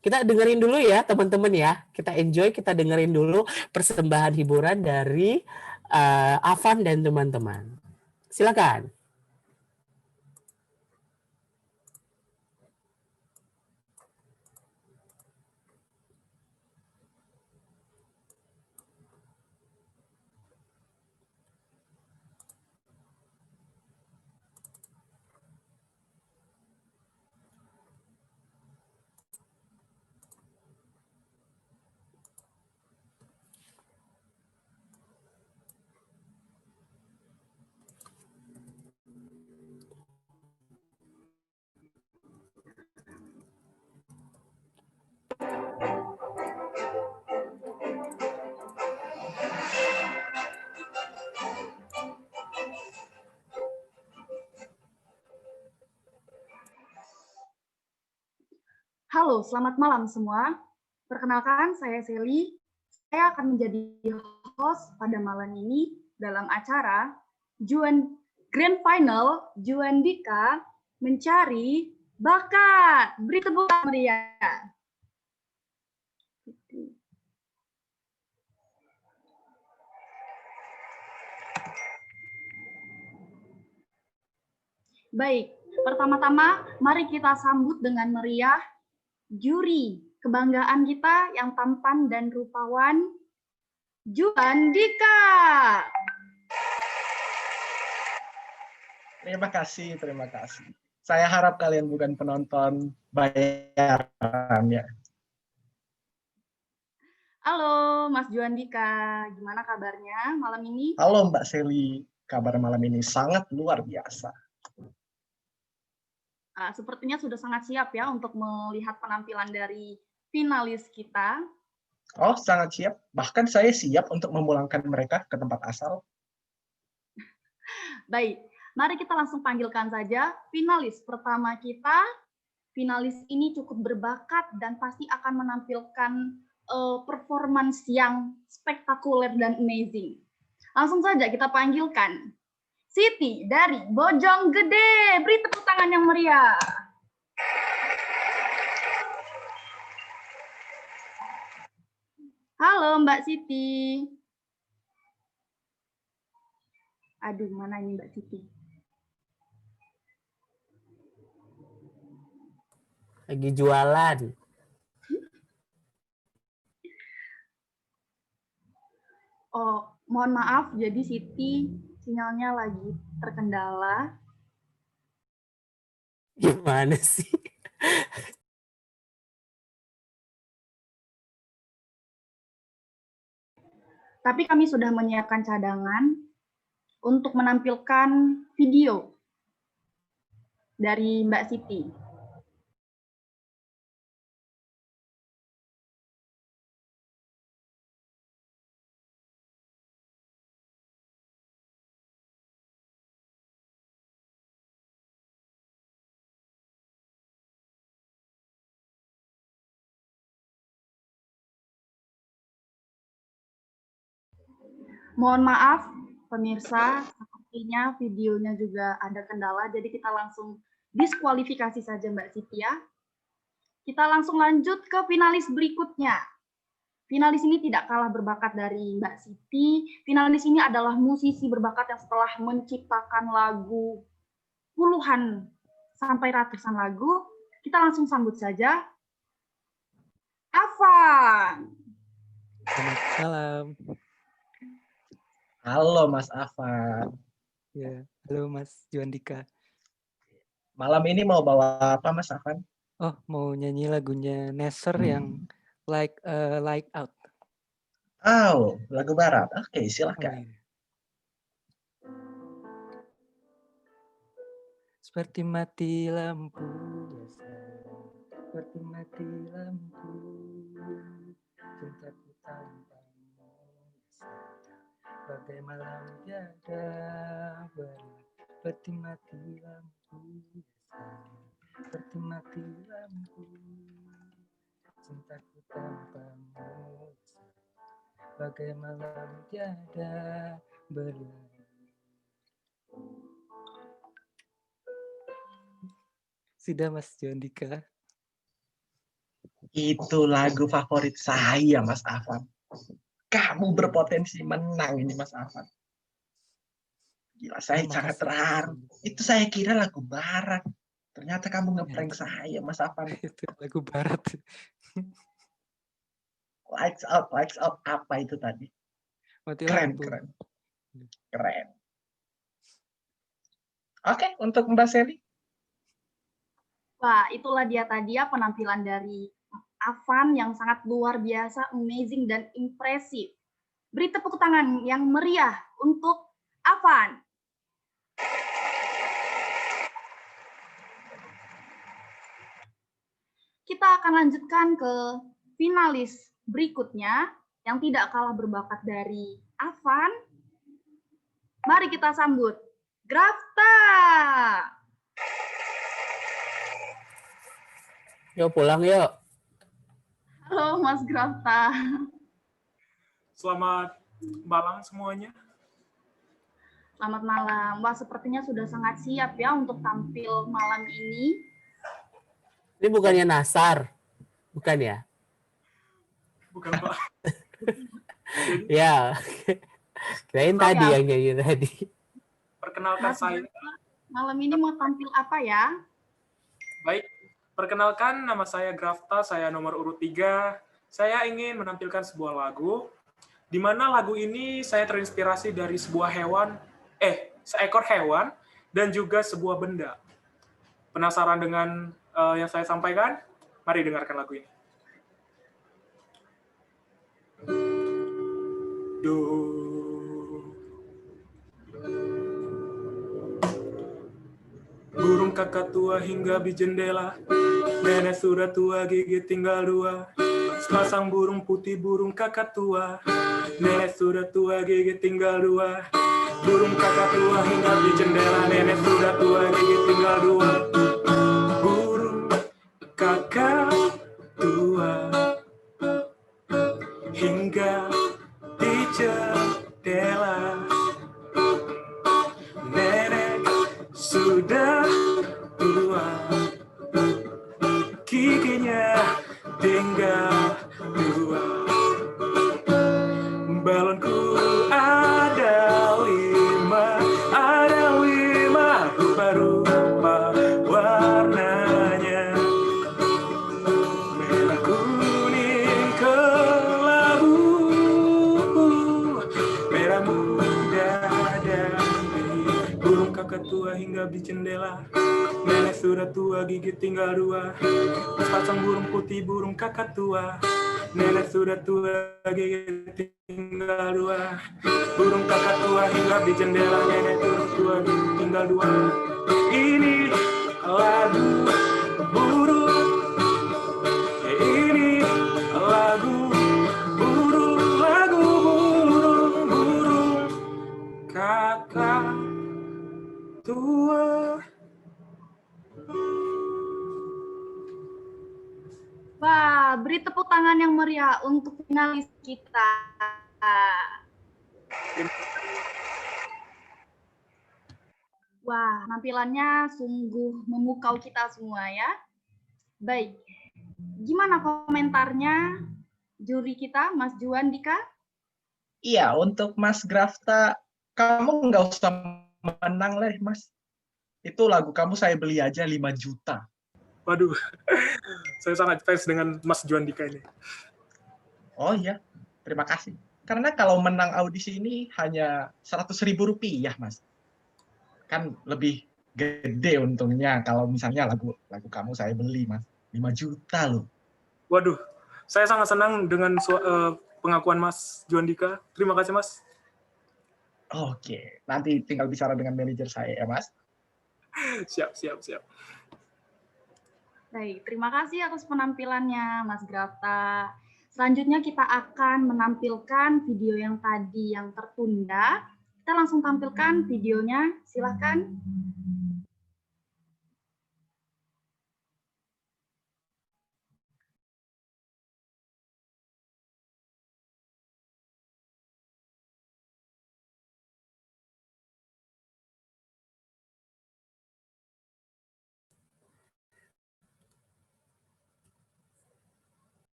kita dengerin dulu ya teman-teman ya. Kita enjoy, kita dengerin dulu persembahan hiburan dari Afan dan teman-teman. Silakan. Halo, selamat malam semua. Perkenalkan, saya Sally. Saya akan menjadi host pada malam ini dalam acara Grand Final Juandika Mencari Bakat. Beri tepuk tangan meriah. Baik, pertama-tama mari kita sambut dengan meriah juri kebanggaan kita yang tampan dan rupawan, Juandika. Terima kasih, terima kasih. Saya harap kalian bukan penonton bayaran ya. Halo Mas Juandika, gimana kabarnya malam ini? Halo Mbak Sally, kabar malam ini sangat luar biasa. Sepertinya sudah sangat siap ya untuk melihat penampilan dari finalis kita. Oh, sangat siap. Bahkan saya siap untuk memulangkan mereka ke tempat asal. Baik, mari kita langsung panggilkan saja finalis pertama kita. Finalis ini cukup berbakat dan pasti akan menampilkan performance yang spektakuler dan amazing. Langsung saja kita panggilkan Siti dari Bojonggede. Beri tepuk tangan yang meriah. Halo Mbak Siti. Aduh, mana ini Mbak Siti? Lagi jualan. Oh, mohon maaf, jadi Siti sinyalnya lagi terkendala. Gimana sih? Tapi kami sudah menyiapkan cadangan untuk menampilkan video dari Mbak Siti. Mohon maaf, pemirsa, sepertinya videonya juga ada kendala, jadi kita langsung diskualifikasi saja Mbak Siti ya. Kita langsung lanjut ke finalis berikutnya. Finalis ini tidak kalah berbakat dari Mbak Siti. Finalis ini adalah musisi berbakat yang setelah menciptakan lagu puluhan sampai ratusan lagu, kita langsung sambut saja Afan. Selamat malam. Halo Mas Afan. Ya, halo Mas Juandika. Malam ini mau bawa apa Mas Afan? Oh, mau nyanyi lagunya Neser yang Like Out. Oh, lagu barat. Oke, silahkan. Seperti mati lampu, seperti mati lampu, cintaku tanpamu, bagai malam tiada berlalu. Seperti mati lampu, seperti mati lampu, cintaku tanpamu, bagai malam tiada berlalu. Sudah Mas Juandika. Itu lagu favorit saya Mas Afan. Kamu berpotensi menang ini Mas Afan. Gila, saya sangat terharu. Itu saya kira lagu barat. Ternyata kamu ngeprank saya Mas Afan. Itu lagu barat. Lights out. Apa itu tadi? Mati Keren, lampu. keren. Oke, untuk Mbak Seli. Wah, itulah dia tadi ya penampilan dari Afan yang sangat luar biasa, amazing, dan impresif. Beri tepuk tangan yang meriah untuk Afan. Kita akan lanjutkan ke finalis berikutnya yang tidak kalah berbakat dari Afan. Mari kita sambut Grafta. Yuk pulang yuk. Halo Mas Grafta. Selamat malam semuanya. Selamat malam. Wah, sepertinya sudah sangat siap ya untuk tampil malam ini. Ini bukannya Nasar, bukan ya? Bukan Pak. Ya, kirain tadi yang nyanyi tadi. Perkenalkan Mas saya. Grafta, malam ini mau tampil apa ya? Baik, perkenalkan nama saya Grafta, saya nomor urut 3. Saya ingin menampilkan sebuah lagu, di mana lagu ini saya terinspirasi dari seekor hewan, dan juga sebuah benda. Penasaran dengan yang saya sampaikan? Mari dengarkan lagu ini. Burung kakak tua hingga di jendela, nenek sudah tua gigi tinggal 2. Sepasang burung putih burung kakak tua, nenek sudah tua gigi tinggal 2. Burung kakak tua hingga di jendela, nenek sudah tua gigi tinggal 2. Burung kakak tua hingga di jendela, nenek sudah tua, giginya tinggal 2. Balonku ada 5, sudah tua, gigi tinggal 2. Sepasang burung putih, burung kakatua. Nenek sudah tua, gigi tinggal 2. Burung kakatua hinggap di jendela. Nenek sudah tua, gigi tinggal 2. Ini lagu burung. Ini lagu burung, lagu burung kakak tua. Wah, beri tepuk tangan yang meriah untuk finalis kita. Wah, tampilannya sungguh memukau kita semua ya. Baik, gimana komentarnya juri kita, Mas Juan Dika? Iya, untuk Mas Grafta, kamu nggak usah menang lah, Mas. Itu lagu kamu saya beli aja 5 juta. Waduh, saya sangat fans dengan Mas Juan Dika ini. Oh iya, terima kasih. Karena kalau menang audisi ini hanya 100.000 rupiah, Mas. Kan lebih gede untungnya kalau misalnya lagu kamu saya beli, Mas. 5 juta loh. Waduh, saya sangat senang dengan pengakuan Mas Juan Dika. Terima kasih, Mas. Oke, nanti tinggal bicara dengan manajer saya ya, Mas. Siap. Baik, terima kasih atas penampilannya, Mas Grafta. Selanjutnya kita akan menampilkan video yang tadi yang tertunda. Kita langsung tampilkan videonya, silakan.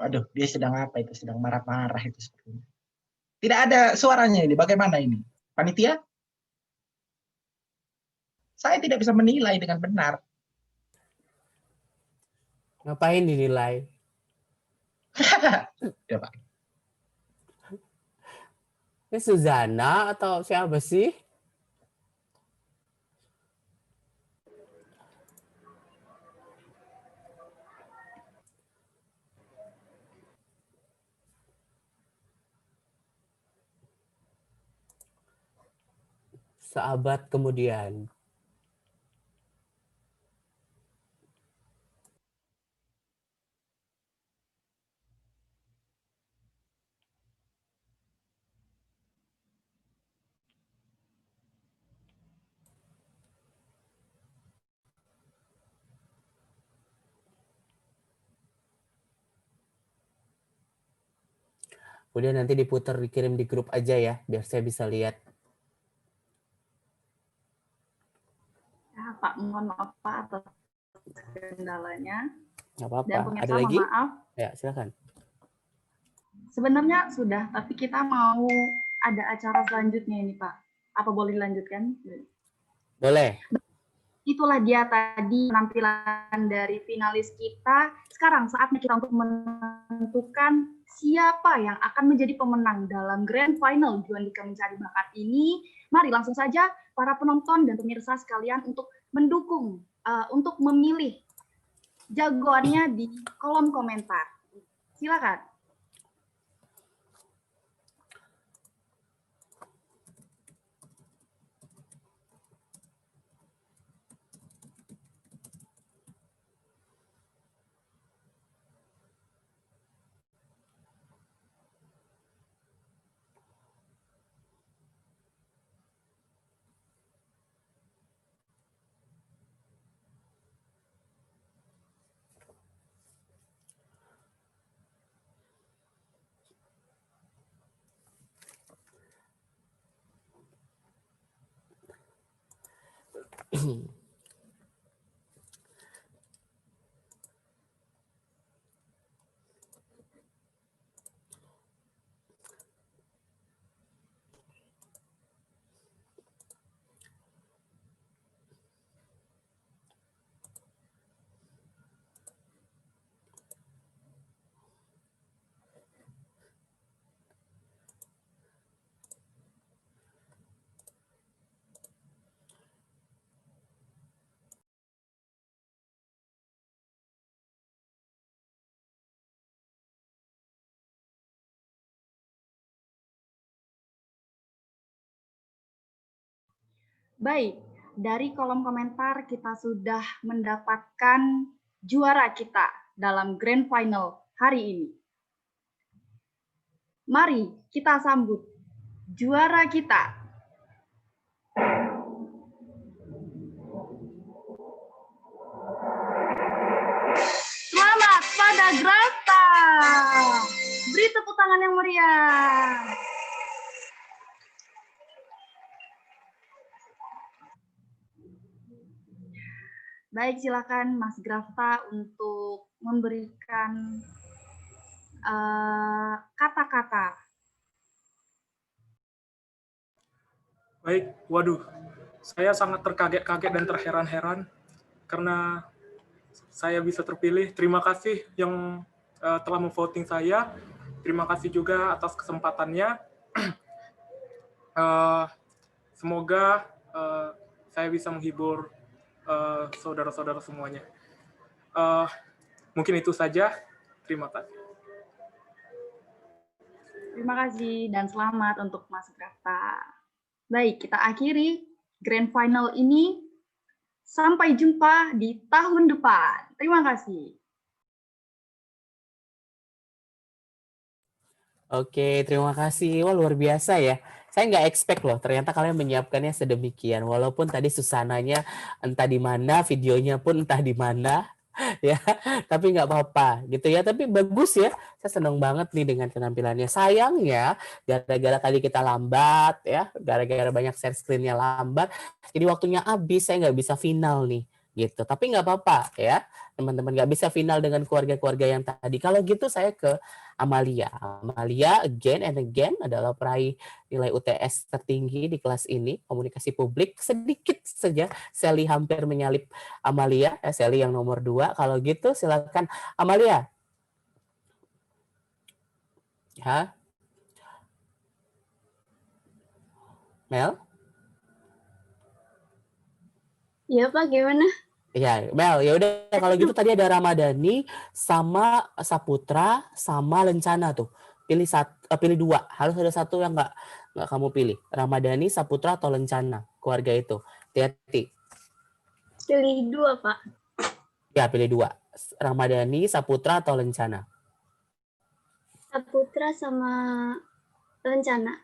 Waduh, dia sedang apa itu? Sedang marah-marah itu sepertinya. Tidak ada suaranya ini. Bagaimana ini? Panitia? Saya tidak bisa menilai dengan benar. Ngapain dinilai? Ya, Pak. Ini Suzana atau siapa sih? Seabad kemudian. Udah nanti diputar, dikirim di grup aja ya, biar saya bisa lihat. Ya, Pak, mohon maaf Pak atas kendalanya. Nggak apa-apa. Dan pemirsa, Ada lagi? mohon maaf. Ya, silakan. Sebenarnya sudah, tapi kita mau ada acara selanjutnya ini Pak. Apa boleh dilanjutkan? Boleh. Itulah dia tadi penampilan dari finalis kita. Sekarang saatnya kita untuk menentukan siapa yang akan menjadi pemenang dalam Grand Final Juan Dika Mencari Bakat ini. Mari langsung saja para penonton dan pemirsa sekalian untuk mendukung, untuk memilih jagoannya di kolom komentar. Silakan. Baik, dari kolom komentar kita sudah mendapatkan juara kita dalam Grand Final hari ini. Mari kita sambut juara kita. Selamat pada Grafta. Beri tepuk tangan yang meriah. Baik, silakan Mas Grafta untuk memberikan kata-kata. Baik, waduh, saya sangat terkaget-kaget dan terheran-heran karena saya bisa terpilih. Terima kasih yang telah memvoting saya. Terima kasih juga atas kesempatannya. Semoga saya bisa menghibur saudara-saudara semuanya. Mungkin itu saja. Terima kasih. Terima kasih dan selamat untuk Mas Grafta. Baik, kita akhiri Grand Final ini. Sampai jumpa di tahun depan. Terima kasih. Oke, terima kasih. Wah, luar biasa ya. Saya nggak expect loh, ternyata kalian menyiapkannya sedemikian. Walaupun tadi susananya entah di mana, videonya pun entah di mana, ya. Tapi nggak apa-apa, gitu ya. Tapi bagus ya. Saya senang banget nih dengan penampilannya. Sayangnya, gara-gara tadi kita lambat, ya, gara-gara banyak share screen-nya lambat, jadi waktunya habis. Saya nggak bisa final nih, gitu. Tapi nggak apa-apa ya, teman-teman. Nggak bisa final dengan keluarga-keluarga yang tadi. Kalau gitu saya ke Amalia. Amalia again and again adalah peraih nilai UTS tertinggi di kelas ini, komunikasi publik. Sedikit saja Sally hampir menyalip Amalia, Sally yang nomor 2. Kalau gitu silakan Amalia. Ya. Mel? Iya Pak, gimana? Ya, Mel, ya udah kalau gitu tadi ada Ramadhani sama Saputra sama Lencana tuh. Pilih 2. Harus ada satu yang nggak kamu pilih. Ramadhani, Saputra atau Lencana, keluarga itu. Hati-hati. Pilih 2, Pak. Ya, pilih 2. Ramadhani, Saputra atau Lencana? Saputra sama Lencana.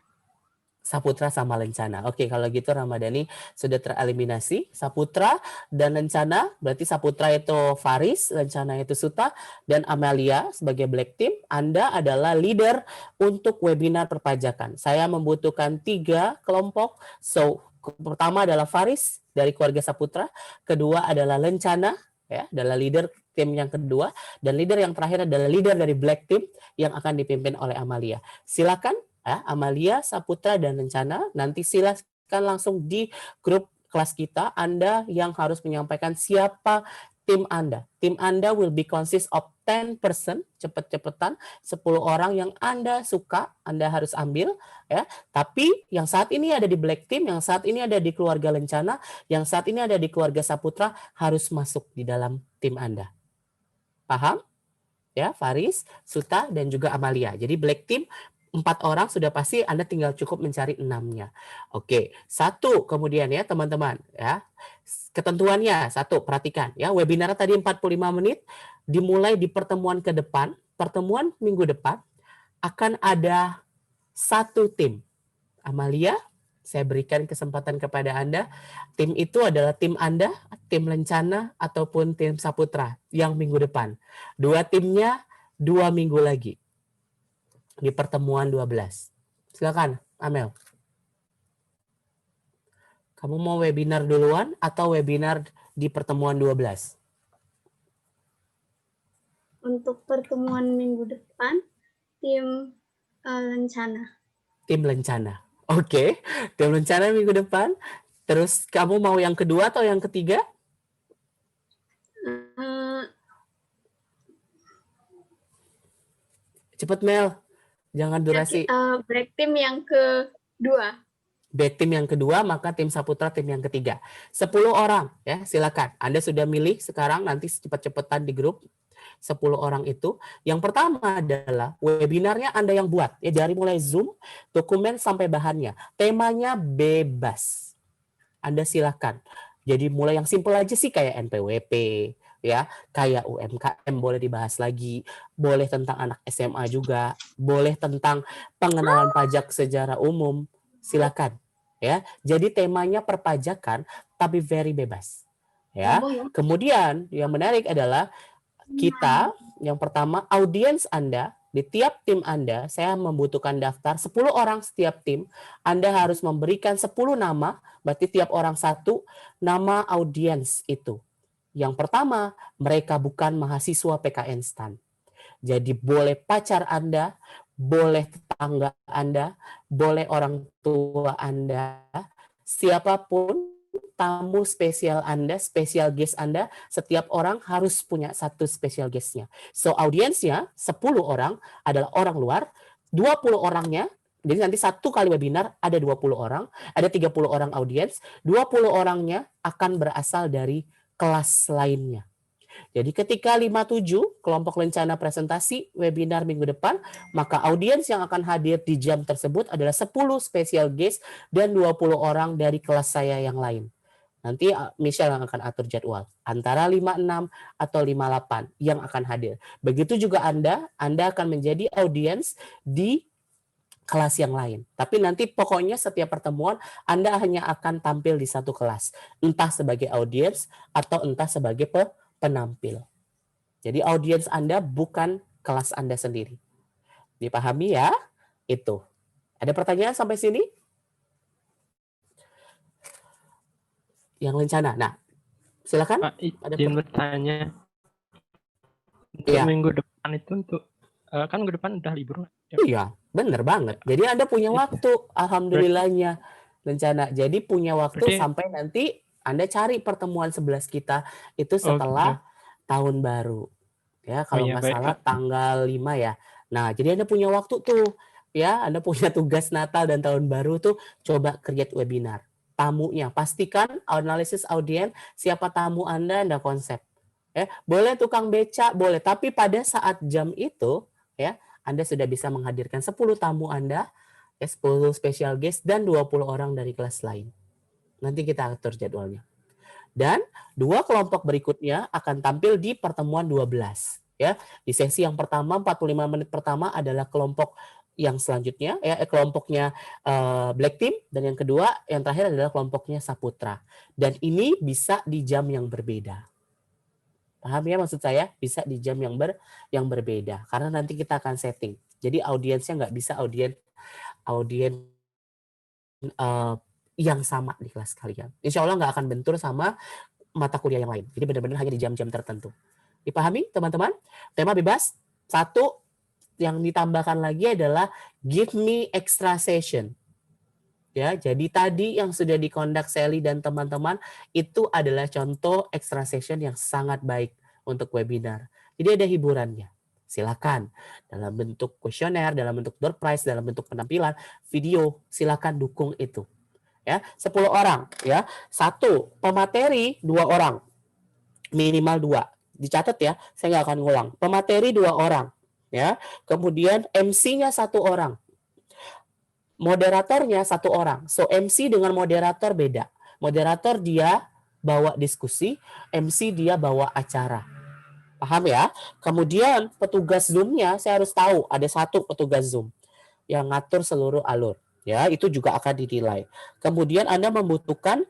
Saputra sama Lencana. Oke, kalau gitu Ramadhani sudah tereliminasi. Saputra dan Lencana, berarti Saputra itu Faris, Lencana itu Suta, dan Amalia sebagai Black Team, Anda adalah leader untuk webinar perpajakan. Saya membutuhkan 3 kelompok. So, pertama adalah Faris dari keluarga Saputra, kedua adalah Lencana, ya, adalah leader tim yang kedua, dan leader yang terakhir adalah leader dari Black Team yang akan dipimpin oleh Amalia. Silakan. Ya, Amalia, Saputra, dan Lencana, nanti silakan langsung di grup kelas kita, Anda yang harus menyampaikan siapa tim Anda. Tim Anda will be consist of 10 person, cepet-cepetan, 10 orang yang Anda suka, Anda harus ambil. Ya. Tapi yang saat ini ada di Black Team, yang saat ini ada di keluarga Lencana, yang saat ini ada di keluarga Saputra, harus masuk di dalam tim Anda. Paham? Ya, Faris, Suta, dan juga Amalia. Jadi Black Team, 4 orang sudah pasti, Anda tinggal cukup mencari 6-nya. Oke, 1 kemudian ya teman-teman ya. Ketentuannya 1, perhatikan ya, webinar tadi 45 menit, dimulai di pertemuan ke depan, pertemuan minggu depan akan ada 1 tim. Amalia, saya berikan kesempatan kepada Anda. Tim itu adalah tim Anda, tim Lencana ataupun tim Saputra yang minggu depan. 2 timnya 2 minggu lagi. Di pertemuan 12. Silakan, Amel. Kamu mau webinar duluan atau webinar di pertemuan 12? Untuk pertemuan minggu depan, tim Lencana. Tim Lencana. Oke, tim Lencana minggu depan. Terus kamu mau yang kedua atau yang ketiga? Cepet, Mel. Jangan durasi. Black Team yang kedua. Black Team yang kedua, maka tim Saputra tim yang ketiga. 10 orang ya, silakan. Anda sudah milih sekarang, nanti cepat-cepatan di grup 10 orang itu. Yang pertama adalah webinarnya Anda yang buat ya, dari mulai Zoom, dokumen sampai bahannya. Temanya bebas. Anda silakan. Jadi mulai yang simpel aja sih kayak NPWP, ya, kayak UMKM boleh dibahas lagi, boleh tentang anak SMA juga, boleh tentang pengenalan pajak secara umum, silakan, ya. Jadi temanya perpajakan tapi very bebas, ya. Kemudian yang menarik adalah kita yang pertama audiens Anda di tiap tim Anda, saya membutuhkan daftar 10 orang setiap tim. Anda harus memberikan 10 nama, berarti tiap orang satu nama audiens itu. Yang pertama, mereka bukan mahasiswa PKN STAN. Jadi boleh pacar Anda, boleh tetangga Anda, boleh orang tua Anda, siapapun tamu spesial Anda, spesial guest Anda, setiap orang harus punya satu spesial guest-nya. So, audiensnya 10 orang adalah orang luar, 20 orangnya, jadi nanti satu kali webinar ada 20 orang, ada 30 orang audiens, 20 orangnya akan berasal dari kelas lainnya. Jadi ketika 57 kelompok rencana presentasi webinar minggu depan, maka audiens yang akan hadir di jam tersebut adalah 10 special guest dan 20 orang dari kelas saya yang lain. Nanti Michelle yang akan atur jadwal. Antara 56 atau 58 yang akan hadir. Begitu juga Anda akan menjadi audiens di kelas yang lain. Tapi nanti pokoknya setiap pertemuan Anda hanya akan tampil di satu kelas. Entah sebagai audiens atau entah sebagai penampil. Jadi audiens Anda bukan kelas Anda sendiri. Dipahami ya? Itu. Ada pertanyaan sampai sini? Yang rencana. Nah, silakan. Pak, izin bertanya. Untuk Iya. minggu depan itu untuk kan minggu depan udah libur. Iya, bener banget. Jadi Anda punya waktu, alhamdulillahnya rencana. Jadi punya waktu Berarti- sampai nanti Anda cari pertemuan 11 kita itu setelah tahun baru. Ya, kalau iya, nggak baik, salah Kak. tanggal 5 ya. Nah, jadi Anda punya waktu tuh. Ya, Anda punya tugas Natal dan tahun baru tuh coba create webinar. Tamunya, pastikan analisis audiens, siapa tamu Anda konsep. Ya, boleh tukang beca, boleh. Tapi pada saat jam itu, ya, Anda sudah bisa menghadirkan 10 tamu Anda, 10 special guest, dan 20 orang dari kelas lain. Nanti kita atur jadwalnya. Dan 2 kelompok berikutnya akan tampil di pertemuan 12. Ya, di sesi yang pertama, 45 menit pertama adalah kelompok yang selanjutnya, ya, kelompoknya Black Team, dan yang kedua, yang terakhir adalah kelompoknya Saputra. Dan ini bisa di jam yang berbeda. Paham ya maksud saya? Bisa di jam yang berbeda. Karena nanti kita akan setting. Jadi audiensnya nggak bisa audien yang sama di kelas kalian. Insya Allah nggak akan bentur sama mata kuliah yang lain. Jadi benar-benar hanya di jam-jam tertentu. Dipahami teman-teman? Tema bebas. 1 yang ditambahkan lagi adalah give me extra session. Ya, jadi tadi yang sudah dikondak Sally dan teman-teman itu adalah contoh extra session yang sangat baik untuk webinar. Jadi ada hiburannya. Silakan dalam bentuk kuesioner, dalam bentuk door prize, dalam bentuk penampilan, video, silakan dukung itu. Ya, 10 orang, ya. 1 pemateri 2 orang. Minimal 2. Dicatat ya, saya nggak akan ngulang. Pemateri 2 orang, ya. Kemudian MC-nya 1 orang. Moderatornya 1 orang. So MC dengan moderator beda. Moderator dia bawa diskusi, MC dia bawa acara. Paham ya? Kemudian petugas Zoom-nya saya harus tahu ada 1 petugas Zoom yang ngatur seluruh alur. Ya, itu juga akan dinilai. Kemudian Anda membutuhkan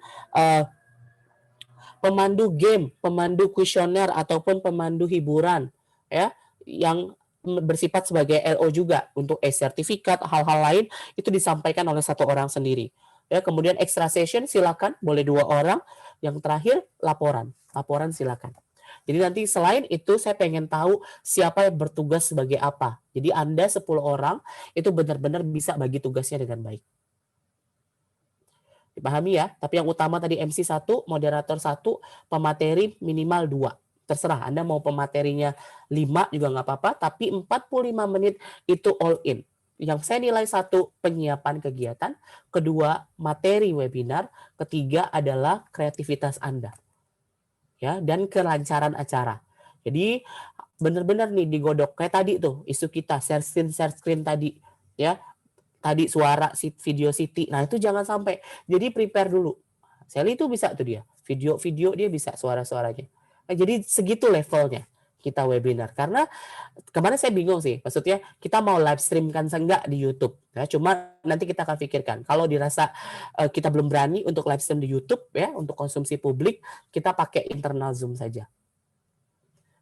pemandu game, pemandu kuesioner ataupun pemandu hiburan, ya, yang bersifat sebagai LO juga untuk e-sertifikat, hal-hal lain itu disampaikan oleh 1 orang sendiri. Ya, kemudian extra session silakan boleh 2 orang. Yang terakhir laporan silakan. Jadi nanti selain itu saya pengen tahu siapa yang bertugas sebagai apa. Jadi Anda 10 orang itu benar-benar bisa bagi tugasnya dengan baik. Dipahami ya? Tapi yang utama tadi MC 1, moderator 1, pemateri minimal 2. Terserah Anda mau pematerinya 5 juga nggak apa-apa, tapi 45 menit itu all in. Yang saya nilai 1 penyiapan kegiatan, kedua materi webinar, ketiga adalah kreativitas Anda. Ya, dan kelancaran acara. Jadi benar-benar nih digodok kayak tadi tuh isu kita share screen tadi, ya. Tadi suara video Siti. Nah, itu jangan sampai. Jadi prepare dulu. Sally itu bisa tuh dia. Video-video dia bisa, suara-suaranya. Nah, jadi segitu levelnya kita webinar. Karena kemarin saya bingung sih, maksudnya kita mau live streamkan enggak di YouTube. Ya, cuma nanti kita akan pikirkan. Kalau dirasa kita belum berani untuk live stream di YouTube ya, untuk konsumsi publik, kita pakai internal Zoom saja.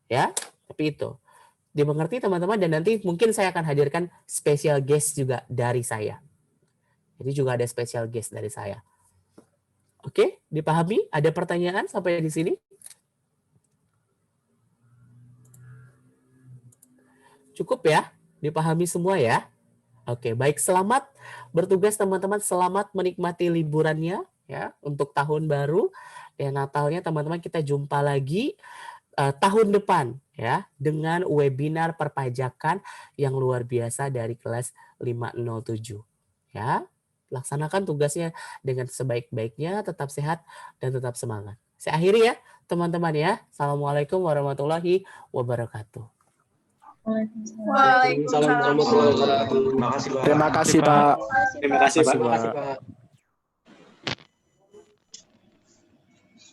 Ya, tapi itu. Dimengerti teman-teman, dan nanti mungkin saya akan hadirkan special guest juga dari saya. Jadi juga ada special guest dari saya. Oke, dipahami? Ada pertanyaan sampai di sini? Cukup ya? Dipahami semua ya? Oke, baik. Selamat bertugas teman-teman. Selamat menikmati liburannya ya untuk tahun baru. Ya, Natalnya teman-teman kita jumpa lagi tahun depan ya dengan webinar perpajakan yang luar biasa dari kelas 507. Ya, laksanakan tugasnya dengan sebaik-baiknya, tetap sehat dan tetap semangat. Saya akhiri ya teman-teman ya. Assalamualaikum warahmatullahi wabarakatuh. Waalaikumsalam. Terima kasih, Pak. Terima kasih, Pak. Terima kasih, Pak.